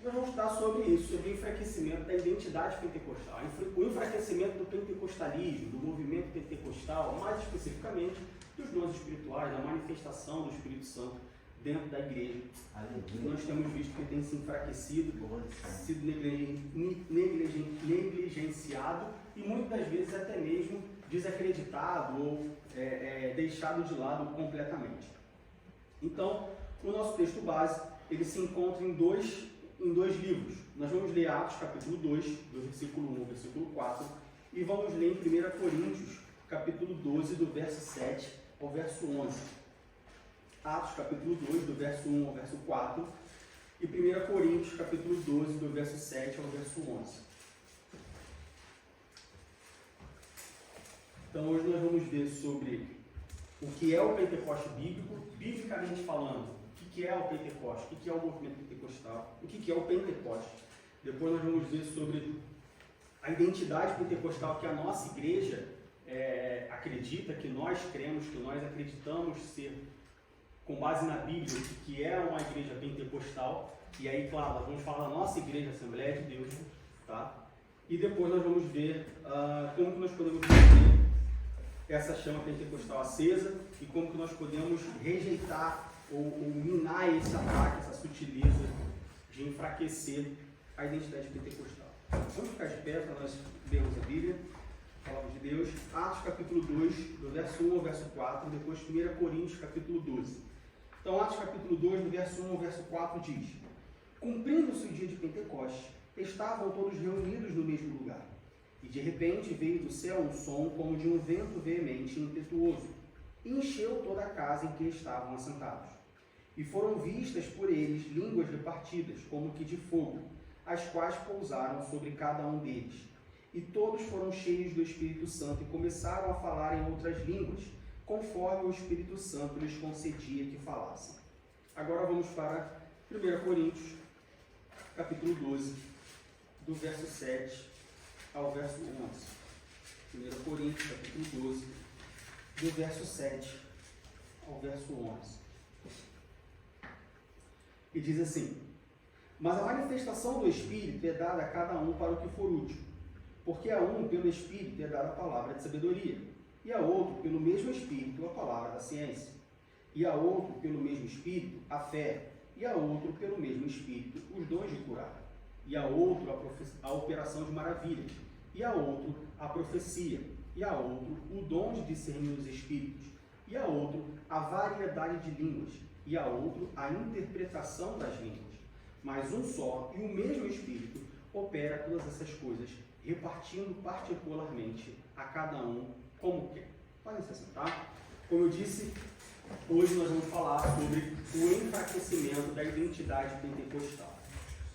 Nós vamos estudar sobre isso, sobre o enfraquecimento da identidade pentecostal, o enfraquecimento do pentecostalismo, do movimento pentecostal, mais especificamente dos dons espirituais, da manifestação do Espírito Santo dentro da igreja. Nós temos visto que tem se enfraquecido, sido negligenciado e muitas das vezes até mesmo desacreditado ou deixado de lado completamente. Então, o nosso texto base, ele se encontra em dois livros. Nós vamos ler Atos capítulo 2, do versículo 1 ao versículo 4, e vamos ler em 1 Coríntios capítulo 12, do verso 7 ao verso 11. Atos capítulo 2, do verso 1 ao verso 4, e 1 Coríntios capítulo 12, do verso 7 ao verso 11. Então hoje nós vamos ver sobre o que é o Pentecoste bíblico, biblicamente falando, o que é o Pentecoste, o que é o movimento pentecostal, o que é o Pentecoste. Depois nós vamos ver sobre a identidade pentecostal que a nossa igreja acredita, que nós cremos, que nós acreditamos ser, com base na Bíblia, o que é uma igreja pentecostal. E aí, claro, nós vamos falar da nossa igreja, Assembleia de Deus, tá? E depois nós vamos ver como que nós podemos manter essa chama pentecostal acesa e como que nós podemos rejeitar ou minar esse ataque, essa sutileza de enfraquecer a identidade pentecostal. Vamos ficar de pé para nós lermos a Bíblia, a palavra de Deus. Atos capítulo 2, do verso 1 ao verso 4, depois 1 Coríntios capítulo 12. Então, Atos capítulo 2, do verso 1 ao verso 4 diz: Cumprindo-se o dia de Pentecostes, estavam todos reunidos no mesmo lugar. E de repente veio do céu um som como de um vento veemente e impetuoso, e encheu toda a casa em que estavam assentados. E foram vistas por eles línguas repartidas, como que de fogo, as quais pousaram sobre cada um deles. E todos foram cheios do Espírito Santo e começaram a falar em outras línguas, conforme o Espírito Santo lhes concedia que falassem. Agora vamos para 1 Coríntios, capítulo 12, do verso 7 ao verso 11. 1 Coríntios, capítulo 12, do verso 7 ao verso 11. E diz assim: Mas a manifestação do Espírito é dada a cada um para o que for útil, porque a um, pelo Espírito, é dada a palavra de sabedoria, e a outro, pelo mesmo Espírito, a palavra da ciência, e a outro, pelo mesmo Espírito, a fé, e a outro, pelo mesmo Espírito, os dons de curar, e a outro, a operação de maravilhas, e a outro, a profecia, e a outro, o dom de discernir os Espíritos, e a outro, a variedade de línguas, e a outro, a interpretação das línguas. Mas um só e o mesmo Espírito opera todas essas coisas, repartindo particularmente a cada um como quer. Podem se sentar. Como eu disse, hoje nós vamos falar sobre o enfraquecimento da identidade pentecostal.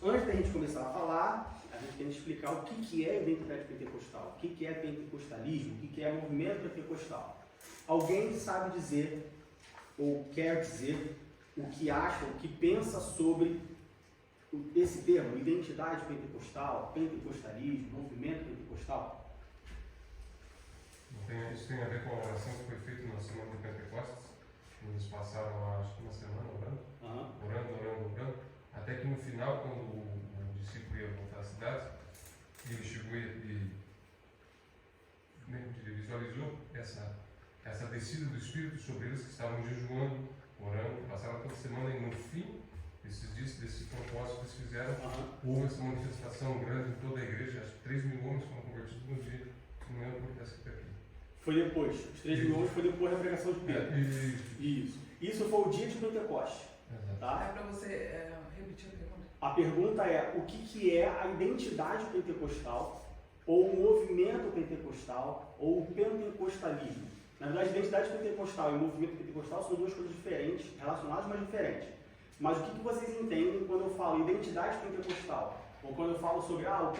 Antes da gente começar a falar, a gente tem que explicar o que é identidade pentecostal, o que é pentecostalismo, o que é movimento pentecostal. Alguém sabe dizer, ou quer dizer, o que acha, o que pensa sobre esse termo, identidade pentecostal, pentecostalismo, movimento pentecostal? Isso tem a ver com a oração que foi feita na semana de Pentecostes. Eles passaram, acho que uma semana orando, até que no final, quando o discípulo ia voltar à cidade, ele chegou e visualizou essa descida do Espírito sobre eles que estavam jejuando, orando, passaram toda semana, e no fim desses dias, desse propósito que eles fizeram, houve essa manifestação grande em toda a igreja. Acho que 3 mil homens foram convertidos no dia, não lembro porque está escrito aqui. Foi depois, os 3 mil homens foi depois da pregação de Pedro. Isso foi o dia de Pentecostes. Tá? É para você repetir a pergunta. A pergunta é: o que é a identidade pentecostal, ou o movimento pentecostal, ou o pentecostalismo? Na verdade, identidade pentecostal e movimento pentecostal são duas coisas diferentes, relacionadas, mas diferentes. Mas o que vocês entendem quando eu falo identidade pentecostal? Ou quando eu falo sobre o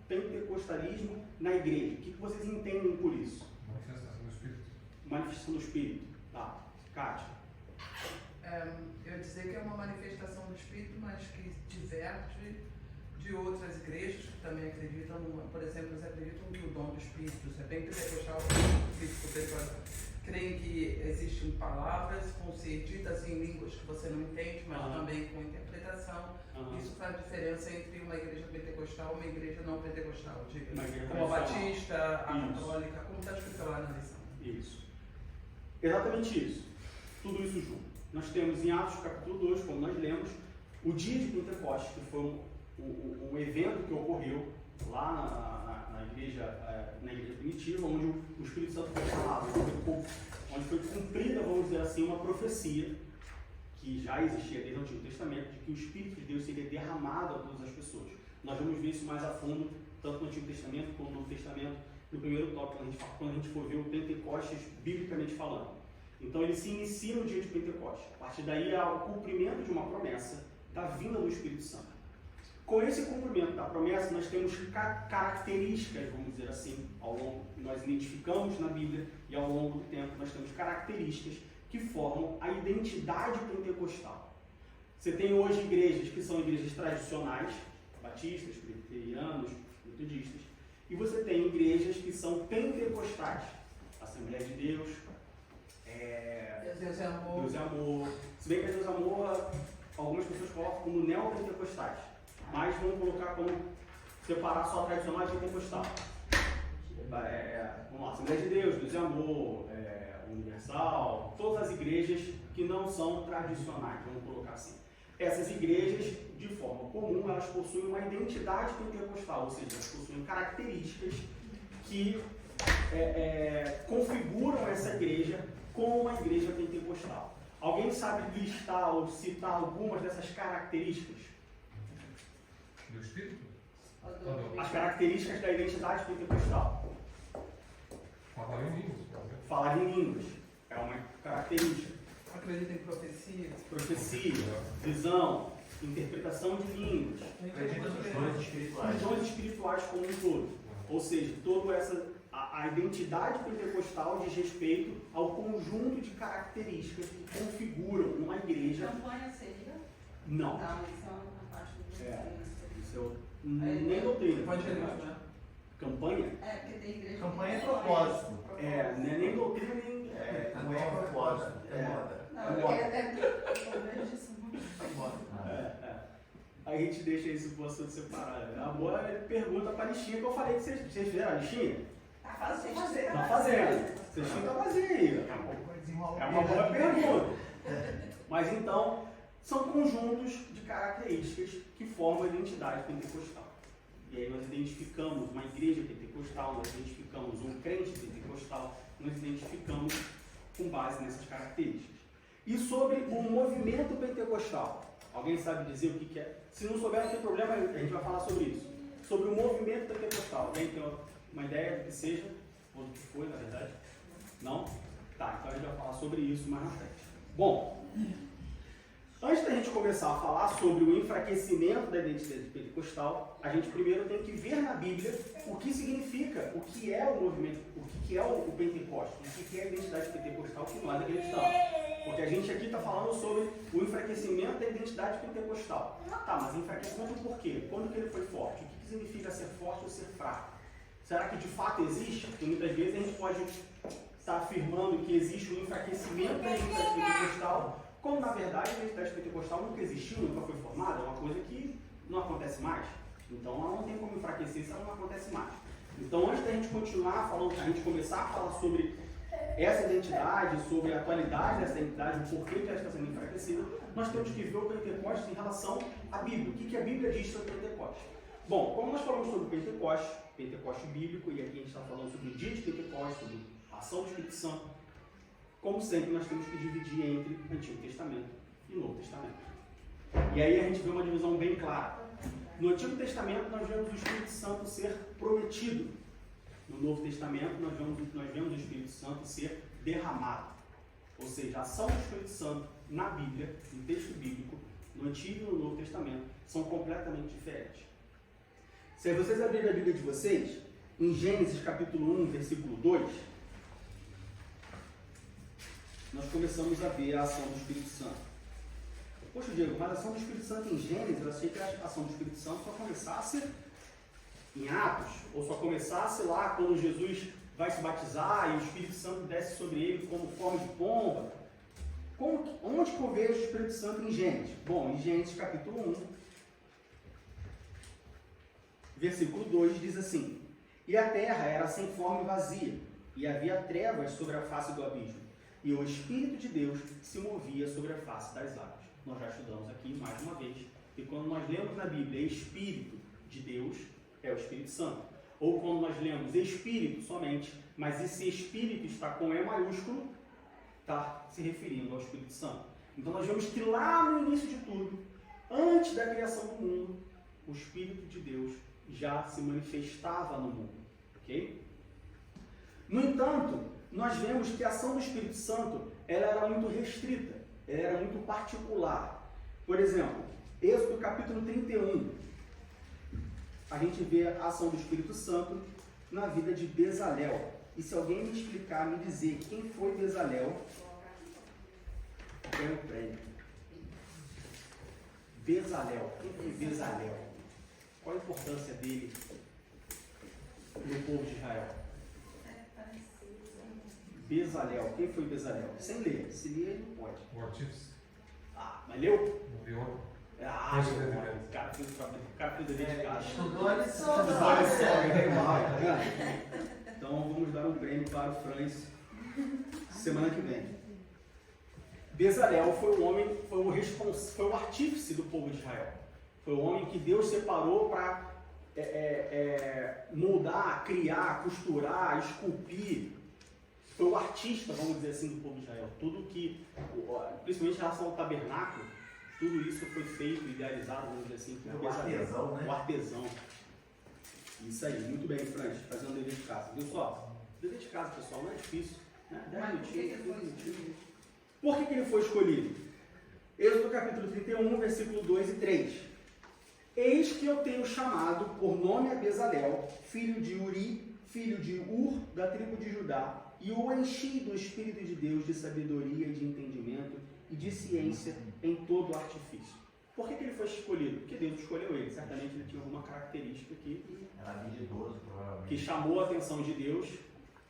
pentecostalismo na igreja? O que vocês entendem por isso? Manifestação do Espírito. Manifestação do Espírito. Tá. Kátia? Eu dizer que é uma manifestação do Espírito, mas que diverge de outras igrejas que também acreditam, por exemplo, eles acreditam que o dom do Espírito, isso é bem pentecostal, creem que existem palavras que vão ser ditas em línguas que você não entende, mas também com interpretação. Isso faz diferença entre uma igreja pentecostal e uma igreja não pentecostal, como a batista, a católica, como está escrito lá na lição. Isso. Exatamente isso. Tudo isso junto. Nós temos em Atos capítulo 2, como nós lemos, o dia de Pentecostes, que foi um evento que ocorreu lá na igreja primitiva, onde o Espírito Santo foi derramado, onde foi cumprida, vamos dizer assim, uma profecia que já existia desde o Antigo Testamento, de que o Espírito de Deus seria derramado a todas as pessoas. Nós vamos ver isso mais a fundo, tanto no Antigo Testamento como no Novo Testamento, no primeiro tópico, quando a gente for ver o Pentecostes biblicamente falando. Então ele se inicia no dia de Pentecostes. A partir daí há o cumprimento de uma promessa da vinda do Espírito Santo. Com esse cumprimento da promessa, nós temos características, vamos dizer assim, ao longo, nós identificamos na Bíblia e ao longo do tempo nós temos características que formam a identidade pentecostal. Você tem hoje igrejas que são igrejas tradicionais, batistas, presbiterianos, metodistas, e você tem igrejas que são pentecostais, Assembleia de Deus, Deus é amor. Deus é amor. Se bem que Deus é amor, algumas pessoas colocam como neopentecostais, mas vão colocar como separar só tradicional e pentecostal. Vamos lá, Assembleia de Deus é amor, Universal, todas as igrejas que não são tradicionais, vamos colocar assim. Essas igrejas, de forma comum, elas possuem uma identidade pentecostal, ou seja, elas possuem características que configuram essa igreja como uma igreja pentecostal. Alguém sabe listar ou citar algumas dessas características? Do Espírito? As características da identidade pentecostal. Falar em línguas, por exemplo. Falar em línguas é uma característica. Acredita em profecia. Profecia, visão, interpretação de línguas. Visões espirituais como um todo. Ou seja, toda a identidade pentecostal diz respeito ao conjunto de características que configuram uma igreja. Campanha seria? Não. Não, isso é uma parte do Isso nem doutrina. Evangelismo, né? Campanha? porque tem igreja. Campanha é propósito. Não é nem doutrina, nem. Não é propósito, é moda. Não, eu vejo isso muito. É moda. A gente deixa isso por assunto separado. A boa pergunta para a listinha que eu falei que vocês fizeram a listinha? Tá fazendo. Tá fazendo. Vocês ficam vazio aí. Daqui a pouco vai desenrolar. É uma boa pergunta. Mas então, são conjuntos de características que formam a identidade pentecostal. E aí nós identificamos uma igreja pentecostal, nós identificamos um crente pentecostal, nós identificamos com base nessas características. E sobre o movimento pentecostal, alguém sabe dizer o que é? Se não souber, não tem problema, a gente vai falar sobre isso. Sobre o movimento pentecostal, alguém tem uma ideia do que seja? Ou do que foi, na verdade? Não? Tá, então a gente vai falar sobre isso mais na frente. Bom, antes da gente começar a falar sobre o enfraquecimento da identidade pentecostal, a gente primeiro tem que ver na Bíblia o que significa, o que é o movimento, o que é o Pentecostes, o que é a identidade pentecostal que nós acreditamos. Porque a gente aqui está falando sobre o enfraquecimento da identidade pentecostal. Tá, mas enfraquecimento por quê? Quando que ele foi forte? O que significa ser forte ou ser fraco? Será que de fato existe? Porque muitas vezes a gente pode estar afirmando que existe um enfraquecimento da identidade pentecostal, como na verdade a identidade pentecostal nunca existiu, nunca foi formada, é uma coisa que não acontece mais. Então ela não tem como enfraquecer se ela não acontece mais. Então antes da gente continuar falando, a gente começar a falar sobre essa identidade, sobre a atualidade dessa identidade, o porquê que ela está sendo enfraquecida, nós temos que ver o Pentecostes em relação à Bíblia. O que a Bíblia diz sobre o Pentecostes? Bom, como nós falamos sobre o Pentecoste bíblico, e aqui a gente está falando sobre o dia de Pentecostes, sobre a ação do Espírito Santo, como sempre nós temos que dividir entre o Antigo Testamento e o Novo Testamento. E aí a gente vê uma divisão bem clara. No Antigo Testamento nós vemos o Espírito Santo ser prometido. No Novo Testamento nós vemos o Espírito Santo ser derramado. Ou seja, a ação do Espírito Santo na Bíblia, no texto bíblico, no Antigo e no Novo Testamento, são completamente diferentes. Se vocês abrirem a Bíblia de vocês, em Gênesis capítulo 1, versículo 2, nós começamos a ver a ação do Espírito Santo. Poxa, Diego, mas a ação do Espírito Santo em Gênesis, eu achei que a ação do Espírito Santo só começasse em Atos, ou só começasse lá quando Jesus vai se batizar e o Espírito Santo desce sobre ele como forma de pomba. Onde que eu vejo o Espírito Santo em Gênesis? Bom, em Gênesis capítulo 1, versículo 2 diz assim: E a terra era sem forma e vazia, e havia trevas sobre a face do abismo, e o Espírito de Deus se movia sobre a face das águas. Nós já estudamos aqui mais uma vez, e quando nós lemos na Bíblia Espírito de Deus, é o Espírito Santo. Ou quando nós lemos Espírito somente, mas esse Espírito está com E maiúsculo, está se referindo ao Espírito Santo. Então nós vemos que lá no início de tudo, antes da criação do mundo, o Espírito de Deus já se manifestava no mundo. Ok? No entanto, nós vemos que a ação do Espírito Santo ela era muito restrita, ela era muito particular. Por exemplo, Êxodo capítulo 31, a gente vê a ação do Espírito Santo na vida de Bezalel. E se alguém me explicar, me dizer quem foi Bezalel, ganha o prêmio. Bezalel, quem foi Bezalel? Qual a importância dele no povo de Israel? Bezalel, quem foi Bezalel? Sem ler, se ler ele não pode. O artífice. Ah, mas leu? Não viu ontem? Ah, o cara fez o dever de casa. Estudou a lição. Olha só, tá vendo? Então vamos dar um prêmio para o Franz semana que vem. Bezalel foi o homem, foi o artífice do povo de Israel. Foi o homem que Deus separou para moldar, criar, costurar, esculpir. Foi o artista, vamos dizer assim, do povo de Israel. Tudo que, principalmente em relação ao tabernáculo, tudo isso foi feito, idealizado, vamos dizer assim, por Bezalel. O artesão, né? O artesão. Isso aí, muito bem, Franz, fazendo dever de casa. Viu só? Dever de casa, pessoal, não é difícil. Né? 10 minutinhos, 15 minutinhos. Por que ele foi escolhido? Êxodo capítulo 31, versículo 2 e 3. Eis que eu tenho chamado por nome a Bezalel, filho de Uri, filho de Ur, da tribo de Judá, e o enchi do Espírito de Deus de sabedoria e de entendimento e de ciência em todo o artifício. Por que ele foi escolhido? Porque Deus escolheu ele. Certamente ele tinha alguma característica Era habilidoso, provavelmente. que chamou a atenção de Deus.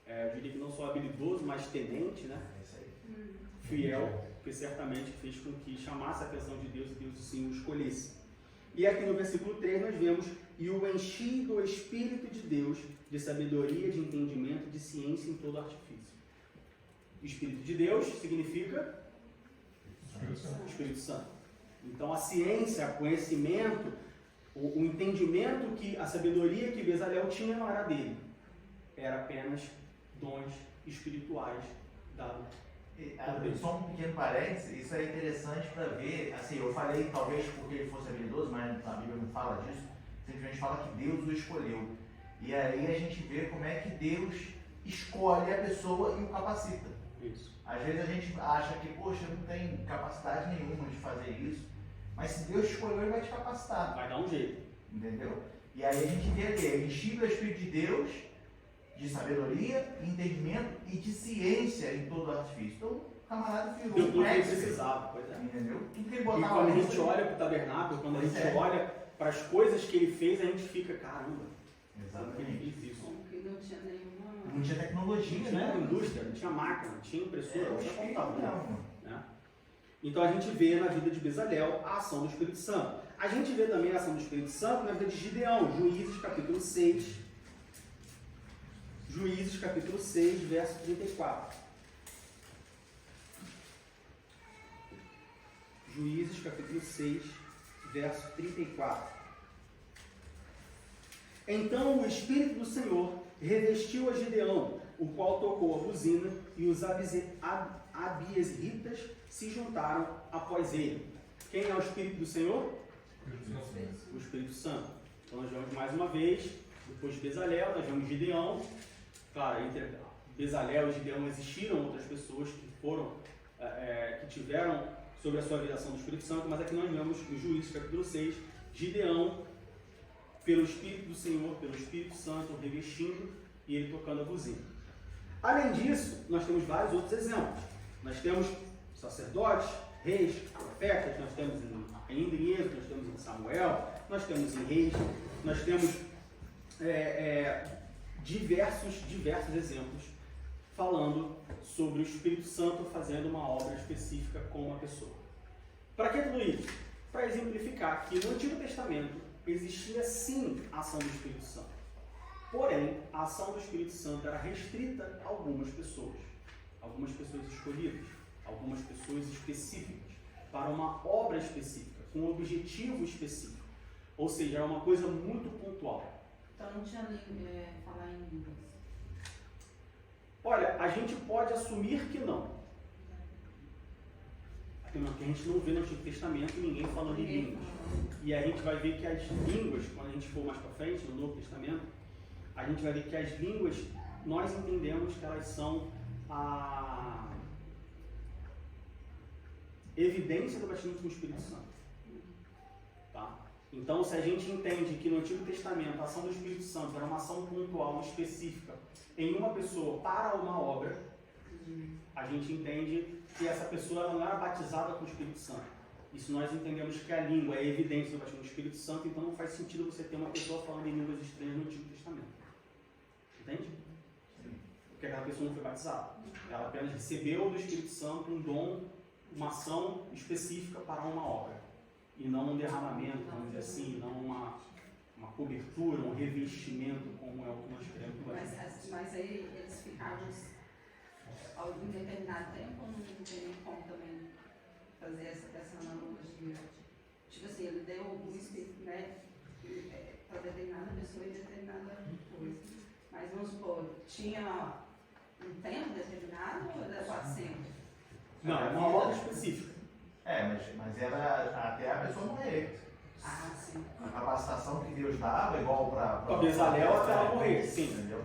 Eu diria que não só habilidoso, mas tenente, né? É isso aí. Fiel, que certamente fez com que chamasse a atenção de Deus e Deus sim o escolhesse. E aqui no versículo 3 nós vemos: e o enchi do Espírito de Deus de sabedoria, de entendimento, de ciência em todo artifício. Espírito de Deus significa Espírito Santo. Então a ciência, o conhecimento, o entendimento, que a sabedoria que Bezalel tinha não era dele. Era apenas dons espirituais dados. Só um pequeno parênteses, isso é interessante para ver, assim, eu falei talvez porque ele fosse habilidoso, mas a Bíblia não fala disso, simplesmente fala que Deus o escolheu. E aí a gente vê como é que Deus escolhe a pessoa e o capacita. Isso. Às vezes a gente acha que, poxa, eu não tenho capacidade nenhuma de fazer isso, mas se Deus escolheu, ele vai te capacitar. Vai dar um jeito. Entendeu? E aí a gente vê aqui, enchido o Espírito de Deus, de sabedoria, entendimento e de ciência em todo o artifício. Então, o camarada virou Deu um tudo que ele mestre. precisava, pois é. Entendeu? Tudo que ele E botava quando a ali, gente olha para o tabernáculo, quando a Pois gente é. olha para as coisas que ele fez, a gente fica, caramba, como que ele Exatamente. fez isso? Como que não tinha nenhuma. Não tinha Não tecnologia, tinha né? indústria, não tinha máquina, não tinha impressora, não tinha computador. Não. Né? Então a gente vê na vida de Bezalel a ação do Espírito Santo. A gente vê também a ação do Espírito Santo na vida de Gideão, Juízes capítulo 6. Juízes capítulo 6, verso 34. Juízes capítulo 6, verso 34. Então o Espírito do Senhor revestiu a Gideão, o qual tocou a buzina, e os abiesritas se juntaram após ele. Quem é o Espírito do Senhor? O Espírito Santo. Então nós vemos mais uma vez, depois de Bezalel, nós vemos Gideão. Claro, entre Bezalel e Gideão existiram outras pessoas que foram, que tiveram sobre a sua vida a ação do Espírito Santo, mas aqui nós vemos em Juízes capítulo 6, Gideão, pelo Espírito do Senhor, pelo Espírito Santo, revestindo e ele tocando a buzina. Além disso, nós temos vários outros exemplos. Nós temos sacerdotes, reis, profetas, nós temos ainda em Êxodo, nós temos em Samuel, nós temos em Reis, nós temos diversos exemplos falando sobre o Espírito Santo fazendo uma obra específica com uma pessoa. Para que tudo isso? Para exemplificar que no Antigo Testamento existia sim a ação do Espírito Santo. Porém, a ação do Espírito Santo era restrita a algumas pessoas escolhidas, algumas pessoas específicas, para uma obra específica, com um objetivo específico. Ou seja, era uma coisa muito pontual. Então não tinha falar em línguas. Olha, a gente pode assumir que não. Porque a gente não vê no Antigo Testamento ninguém falando em línguas. E a gente vai ver que as línguas, quando a gente for mais para frente, no Novo Testamento, a gente vai ver que as línguas, nós entendemos que elas são a evidência do batismo com o Espírito Santo. Tá? Então, se a gente entende que no Antigo Testamento a ação do Espírito Santo era uma ação pontual, específica, em uma pessoa para uma obra, a gente entende que essa pessoa ela não era batizada com o Espírito Santo. Isso nós entendemos que a língua é evidência do batismo do Espírito Santo, então não faz sentido você ter uma pessoa falando em línguas estranhas no Antigo Testamento. Entende? Porque aquela pessoa não foi batizada. Ela apenas recebeu do Espírito Santo um dom, uma ação específica para uma obra. E não um derramamento, vamos dizer assim, não uma cobertura, um revestimento, como é o que nós queremos que vai ser. Mas aí eles ficavam algum determinado tempo, não tem nem como também fazer essa analogia. Tipo assim, ele deu o Espírito, né, para determinada pessoa e determinada coisa. Mas vamos supor, tinha um tempo determinado ou era para sempre? Não, é uma obra específica. Mas era até a pessoa morrer. Ah, sim. A capacitação que Deus dava, igual para Bezalel até ela morrer, sim. Entendeu?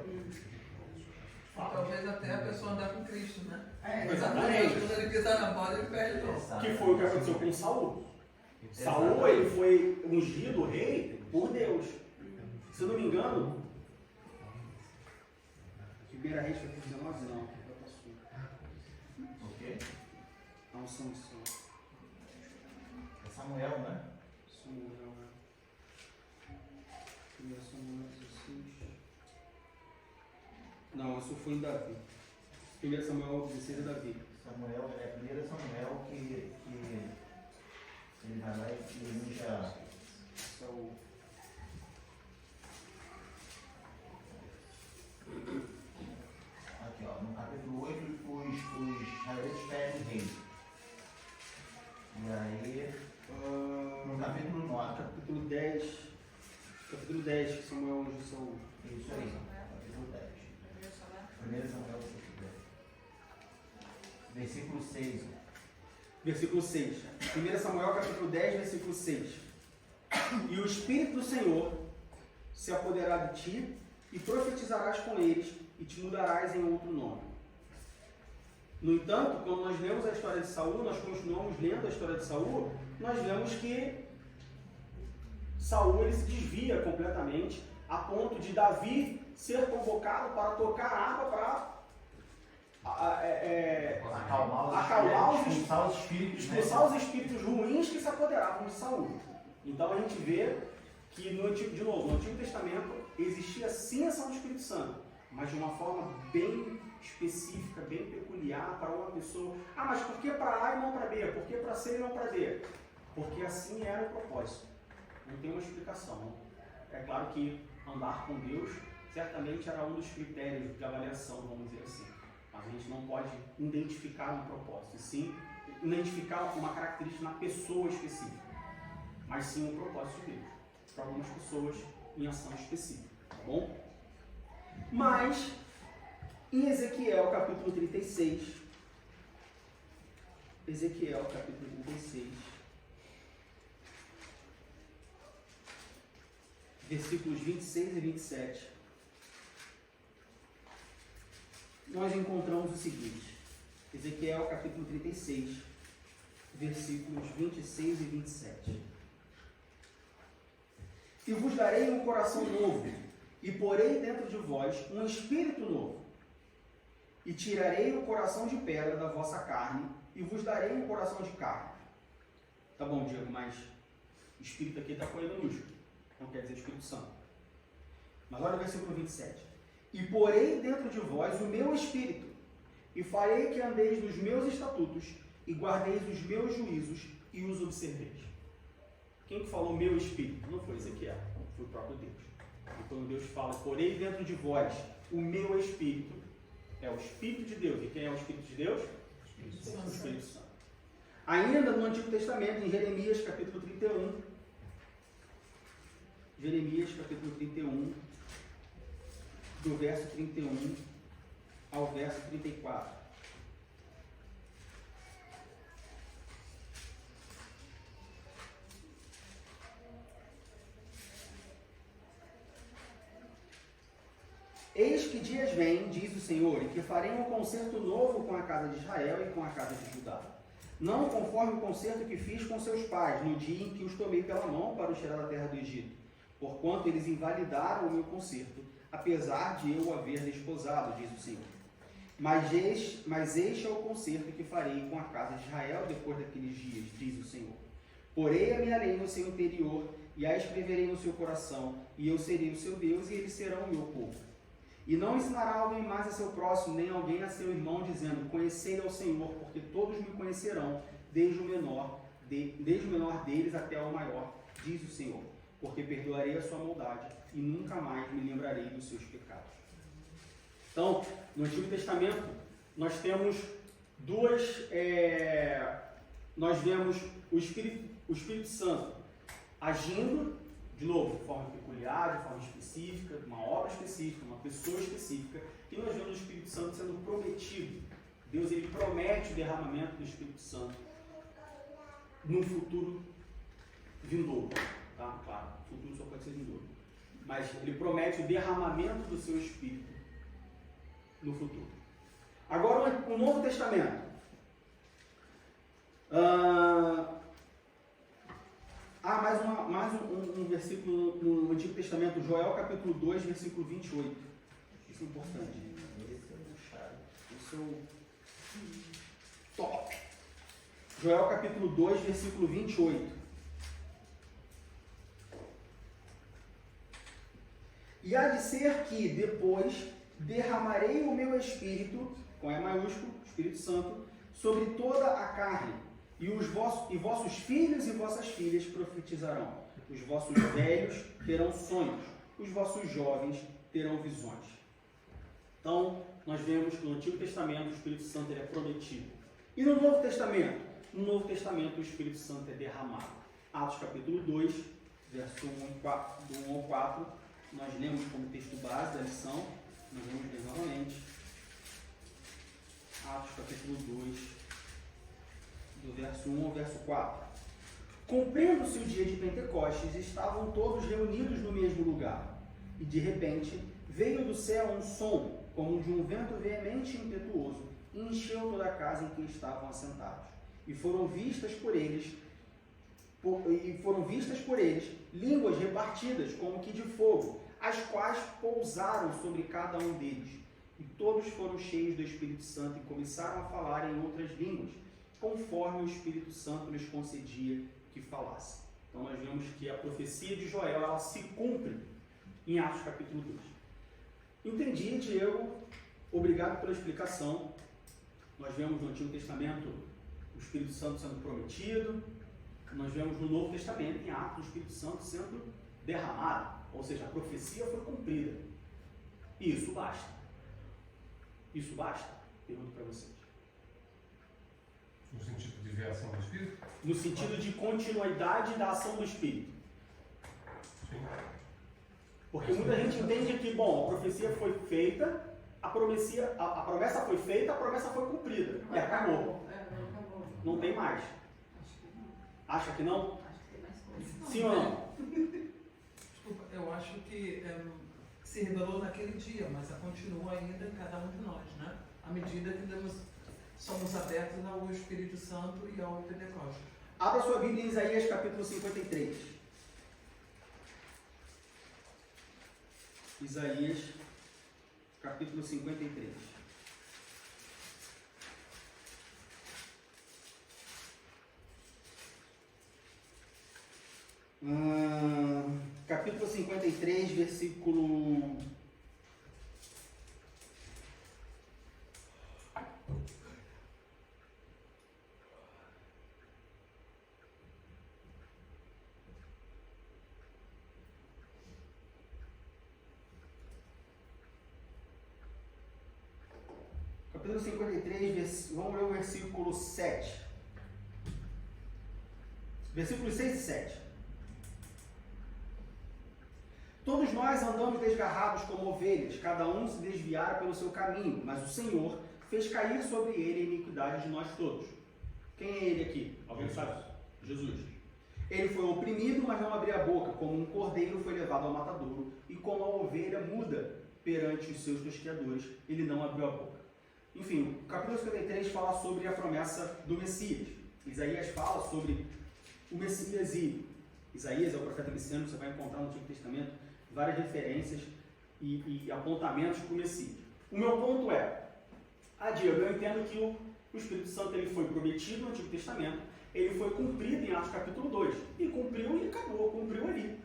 Talvez até a pessoa andar com Cristo, né? Exatamente. Quando ele pisar na bola, ele perde o dom. Que foi o que aconteceu com Saul. Saul, ele foi ungido rei por Deus. Se eu não me engano, Primeira Reis foi 19, não. O quê? Não, Samuel. É Samuel, né? Samuel, né? Primeiro Samuel 16. Não, isso foi em Davi. 1 Samuel 16 é Davi. Samuel, é 1 Samuel que ele vai lá e unja Saul. Aqui, ó, no capítulo 8, os israelitas pedem rei. E aí, no capítulo 9. Capítulo 10. Capítulo 10, que Samuel unge Saul. Isso aí, capítulo 10. 1 Samuel, versículo 6. Versículo 6. 1 Samuel, capítulo 10, versículo 6. E o Espírito do Senhor se apoderará de ti, e profetizarás com eles, e te mudarás em outro nome. No entanto, quando nós lemos a história de Saul, nós continuamos lendo a história de Saul, nós vemos que Saul ele se desvia completamente, a ponto de Davi ser convocado para tocar a harpa para acalmar expulsar os espíritos ruins que se apoderavam de Saul. Então a gente vê que no Antigo Testamento existia sim a ação do Espírito Santo, mas de uma forma bem específica, bem peculiar para uma pessoa. Ah, mas por que para A e não para B? Por que para C e não para D? Porque assim era o propósito. Não tem uma explicação. É claro que andar com Deus certamente era um dos critérios de avaliação, vamos dizer assim. Mas a gente não pode identificar um propósito, e sim identificar uma característica na pessoa específica, mas sim um propósito de Deus para algumas pessoas em ação específica, tá bom? Mas em Ezequiel capítulo 36, versículos 26 e 27, nós encontramos o seguinte. Ezequiel capítulo 36, versículos 26 e 27. E vos darei um coração novo, e porei dentro de vós um espírito novo, e tirarei o coração de pedra da vossa carne, e vos darei um coração de carne. Tá bom, Diego, mas espírito aqui está com minúsculo, não quer dizer Espírito Santo. Mas olha o versículo 27. E porei dentro de vós o meu espírito, e farei que andeis nos meus estatutos, e guardeis os meus juízos, e os observeis. Quem que falou meu espírito? Não foi Ezequiel, foi o próprio Deus. E quando Deus fala, porei dentro de vós o meu espírito, é o Espírito de Deus. E quem é o Espírito de Deus? O Espírito Santo. Ainda no Antigo Testamento, em Jeremias capítulo 31, Jeremias capítulo 31, do verso 31 ao verso 34. Eis que dias vêm, diz o Senhor, e que farei um concerto novo com a casa de Israel e com a casa de Judá. Não conforme o concerto que fiz com seus pais, no dia em que os tomei pela mão para os tirar da terra do Egito, porquanto eles invalidaram o meu concerto, apesar de eu o haver desposado, diz o Senhor. Mas este é o concerto que farei com a casa de Israel depois daqueles dias, diz o Senhor. Porei a minha lei no seu interior, e a escreverei no seu coração, e eu serei o seu Deus, e eles serão o meu povo. E não ensinará alguém mais a seu próximo, nem alguém a seu irmão, dizendo, conhecei ao Senhor, porque todos me conhecerão, desde o menor deles até o maior, diz o Senhor, porque perdoarei a sua maldade, e nunca mais me lembrarei dos seus pecados. Então, no Antigo Testamento, nós temos nós vemos o Espírito Santo agindo, de novo, de forma peculiar, de forma específica, de uma obra específica, uma pessoa específica, e nós vemos o Espírito Santo sendo prometido. Deus, ele promete o derramamento do Espírito Santo no futuro vindouro. Tá? Claro, o futuro só pode ser vindouro. Mas ele promete o derramamento do seu Espírito no futuro. Agora, o Novo Testamento. Mais um versículo no Antigo Testamento, Joel capítulo 2, versículo 28. Isso é importante. Isso é o top. Joel capítulo 2, versículo 28. E há de ser que depois derramarei o meu Espírito, com E maiúsculo, Espírito Santo, sobre toda a carne. E vossos filhos e vossas filhas profetizarão. Os vossos velhos terão sonhos. Os vossos jovens terão visões. Então, nós vemos que no Antigo Testamento o Espírito Santo ele é prometido. E no Novo Testamento? No Novo Testamento o Espírito Santo é derramado. Atos capítulo 2, verso 1 ao 4. Nós lemos como texto base da lição. Nós vamos ler novamente. Atos capítulo 2. Do verso 1 ao verso 4. Cumprindo-se o dia de Pentecostes, estavam todos reunidos no mesmo lugar. E de repente, veio do céu um som, como de um vento veemente e impetuoso, e encheu toda a casa em que estavam assentados. E foram vistas por eles línguas repartidas, como que de fogo, as quais pousaram sobre cada um deles. E todos foram cheios do Espírito Santo e começaram a falar em outras línguas, conforme o Espírito Santo lhes concedia que falasse. Então nós vemos que a profecia de Joel, ela se cumpre em Atos capítulo 2. Entendi, Diego. Obrigado pela explicação. Nós vemos no Antigo Testamento o Espírito Santo sendo prometido. Nós vemos no Novo Testamento, em Atos, o Espírito Santo sendo derramado. Ou seja, a profecia foi cumprida. E isso basta. Isso basta? Pergunto para vocês. No sentido de ver a ação do Espírito? No sentido de continuidade da ação do Espírito. Sim. Porque muita gente entende que, bom, a profecia foi feita, a promessa foi feita, a promessa foi cumprida. E acabou. Não tem mais. Acha que não? Acho que tem mais coisa. Sim ou não? Desculpa, eu acho que se revelou naquele dia, mas continua ainda em cada um de nós, né? À medida que somos abertos ao Espírito Santo e ao Pentecostes. Abra sua Bíblia em Isaías capítulo 53. Isaías capítulo 53. Capítulo 53, versículo Capítulo 53, vamos ler o versículo 7. Versículos 6 e 7. Todos nós andamos desgarrados como ovelhas, cada um se desviara pelo seu caminho, mas o Senhor fez cair sobre ele a iniquidade de nós todos. Quem é ele aqui? Alguém sabe? Jesus. Ele foi oprimido, mas não abria a boca, como um cordeiro foi levado ao matadouro, e como a ovelha muda perante os seus tosqueadores, ele não abriu a boca. Enfim, o capítulo 53 fala sobre a promessa do Messias. Isaías fala sobre o Messias e Isaías é o profeta messiânico, você vai encontrar no Antigo Testamento várias referências e apontamentos para o Messias. O meu ponto é, Diego, eu entendo que o Espírito Santo ele foi prometido no Antigo Testamento, ele foi cumprido em Atos capítulo 2, e cumpriu e acabou, cumpriu ali.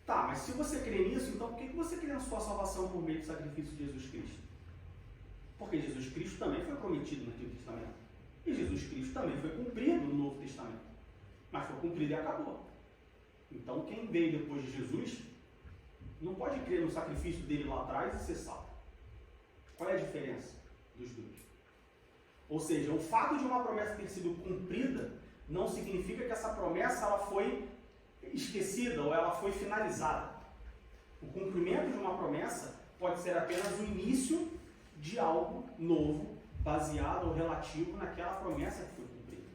Tá, mas se você crê nisso, então por que você crê na sua salvação por meio do sacrifício de Jesus Cristo? Porque Jesus Cristo também foi prometido no Antigo Testamento, e Jesus Cristo também foi cumprido no Novo Testamento, mas foi cumprido e acabou. Então quem veio depois de Jesus não pode crer no sacrifício dele lá atrás e ser salvo. Qual é a diferença dos dois? Ou seja, o fato de uma promessa ter sido cumprida não significa que essa promessa ela foi esquecida ou ela foi finalizada. O cumprimento de uma promessa pode ser apenas o início de algo novo, baseado ou relativo naquela promessa que foi cumprida.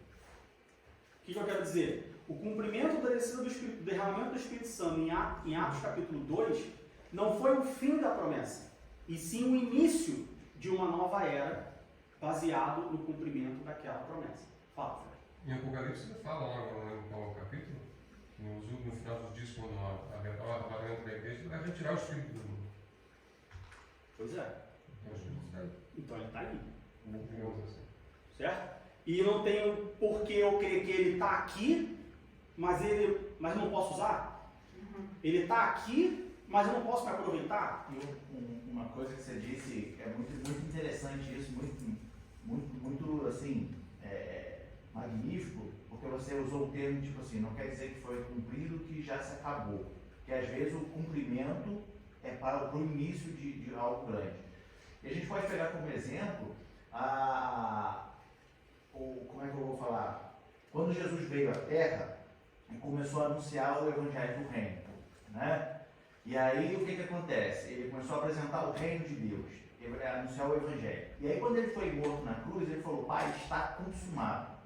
O que eu quero dizer? O cumprimento da descida do Espírito, do derramamento do Espírito Santo em Atos capítulo 2 não foi o fim da promessa, e sim o início de uma nova era baseado no cumprimento daquela promessa. Fala, Fred. Em Apocalipse ele fala lá no qual capítulo, que no final dos dias, quando a avaliação da igreja, ele vai retirar o Espírito do mundo. Pois é. Então ele está aí. Digamos assim. Certo? E não tem porquê eu crer que ele está aqui, mas não posso usar. Ele está aqui, mas eu não posso me aproveitar. Uma coisa que você disse é muito interessante isso, muito assim, magnífico, porque você usou o termo tipo assim, não quer dizer que foi cumprido que já se acabou. Porque às vezes o cumprimento é para o início de algo grande. E a gente pode pegar como exemplo como é que eu vou falar? Quando Jesus veio à Terra e começou a anunciar o Evangelho do Reino, né? E aí o que acontece? Ele começou a apresentar o Reino de Deus, anunciar o Evangelho. E aí quando ele foi morto na cruz, ele falou, Pai, está consumado.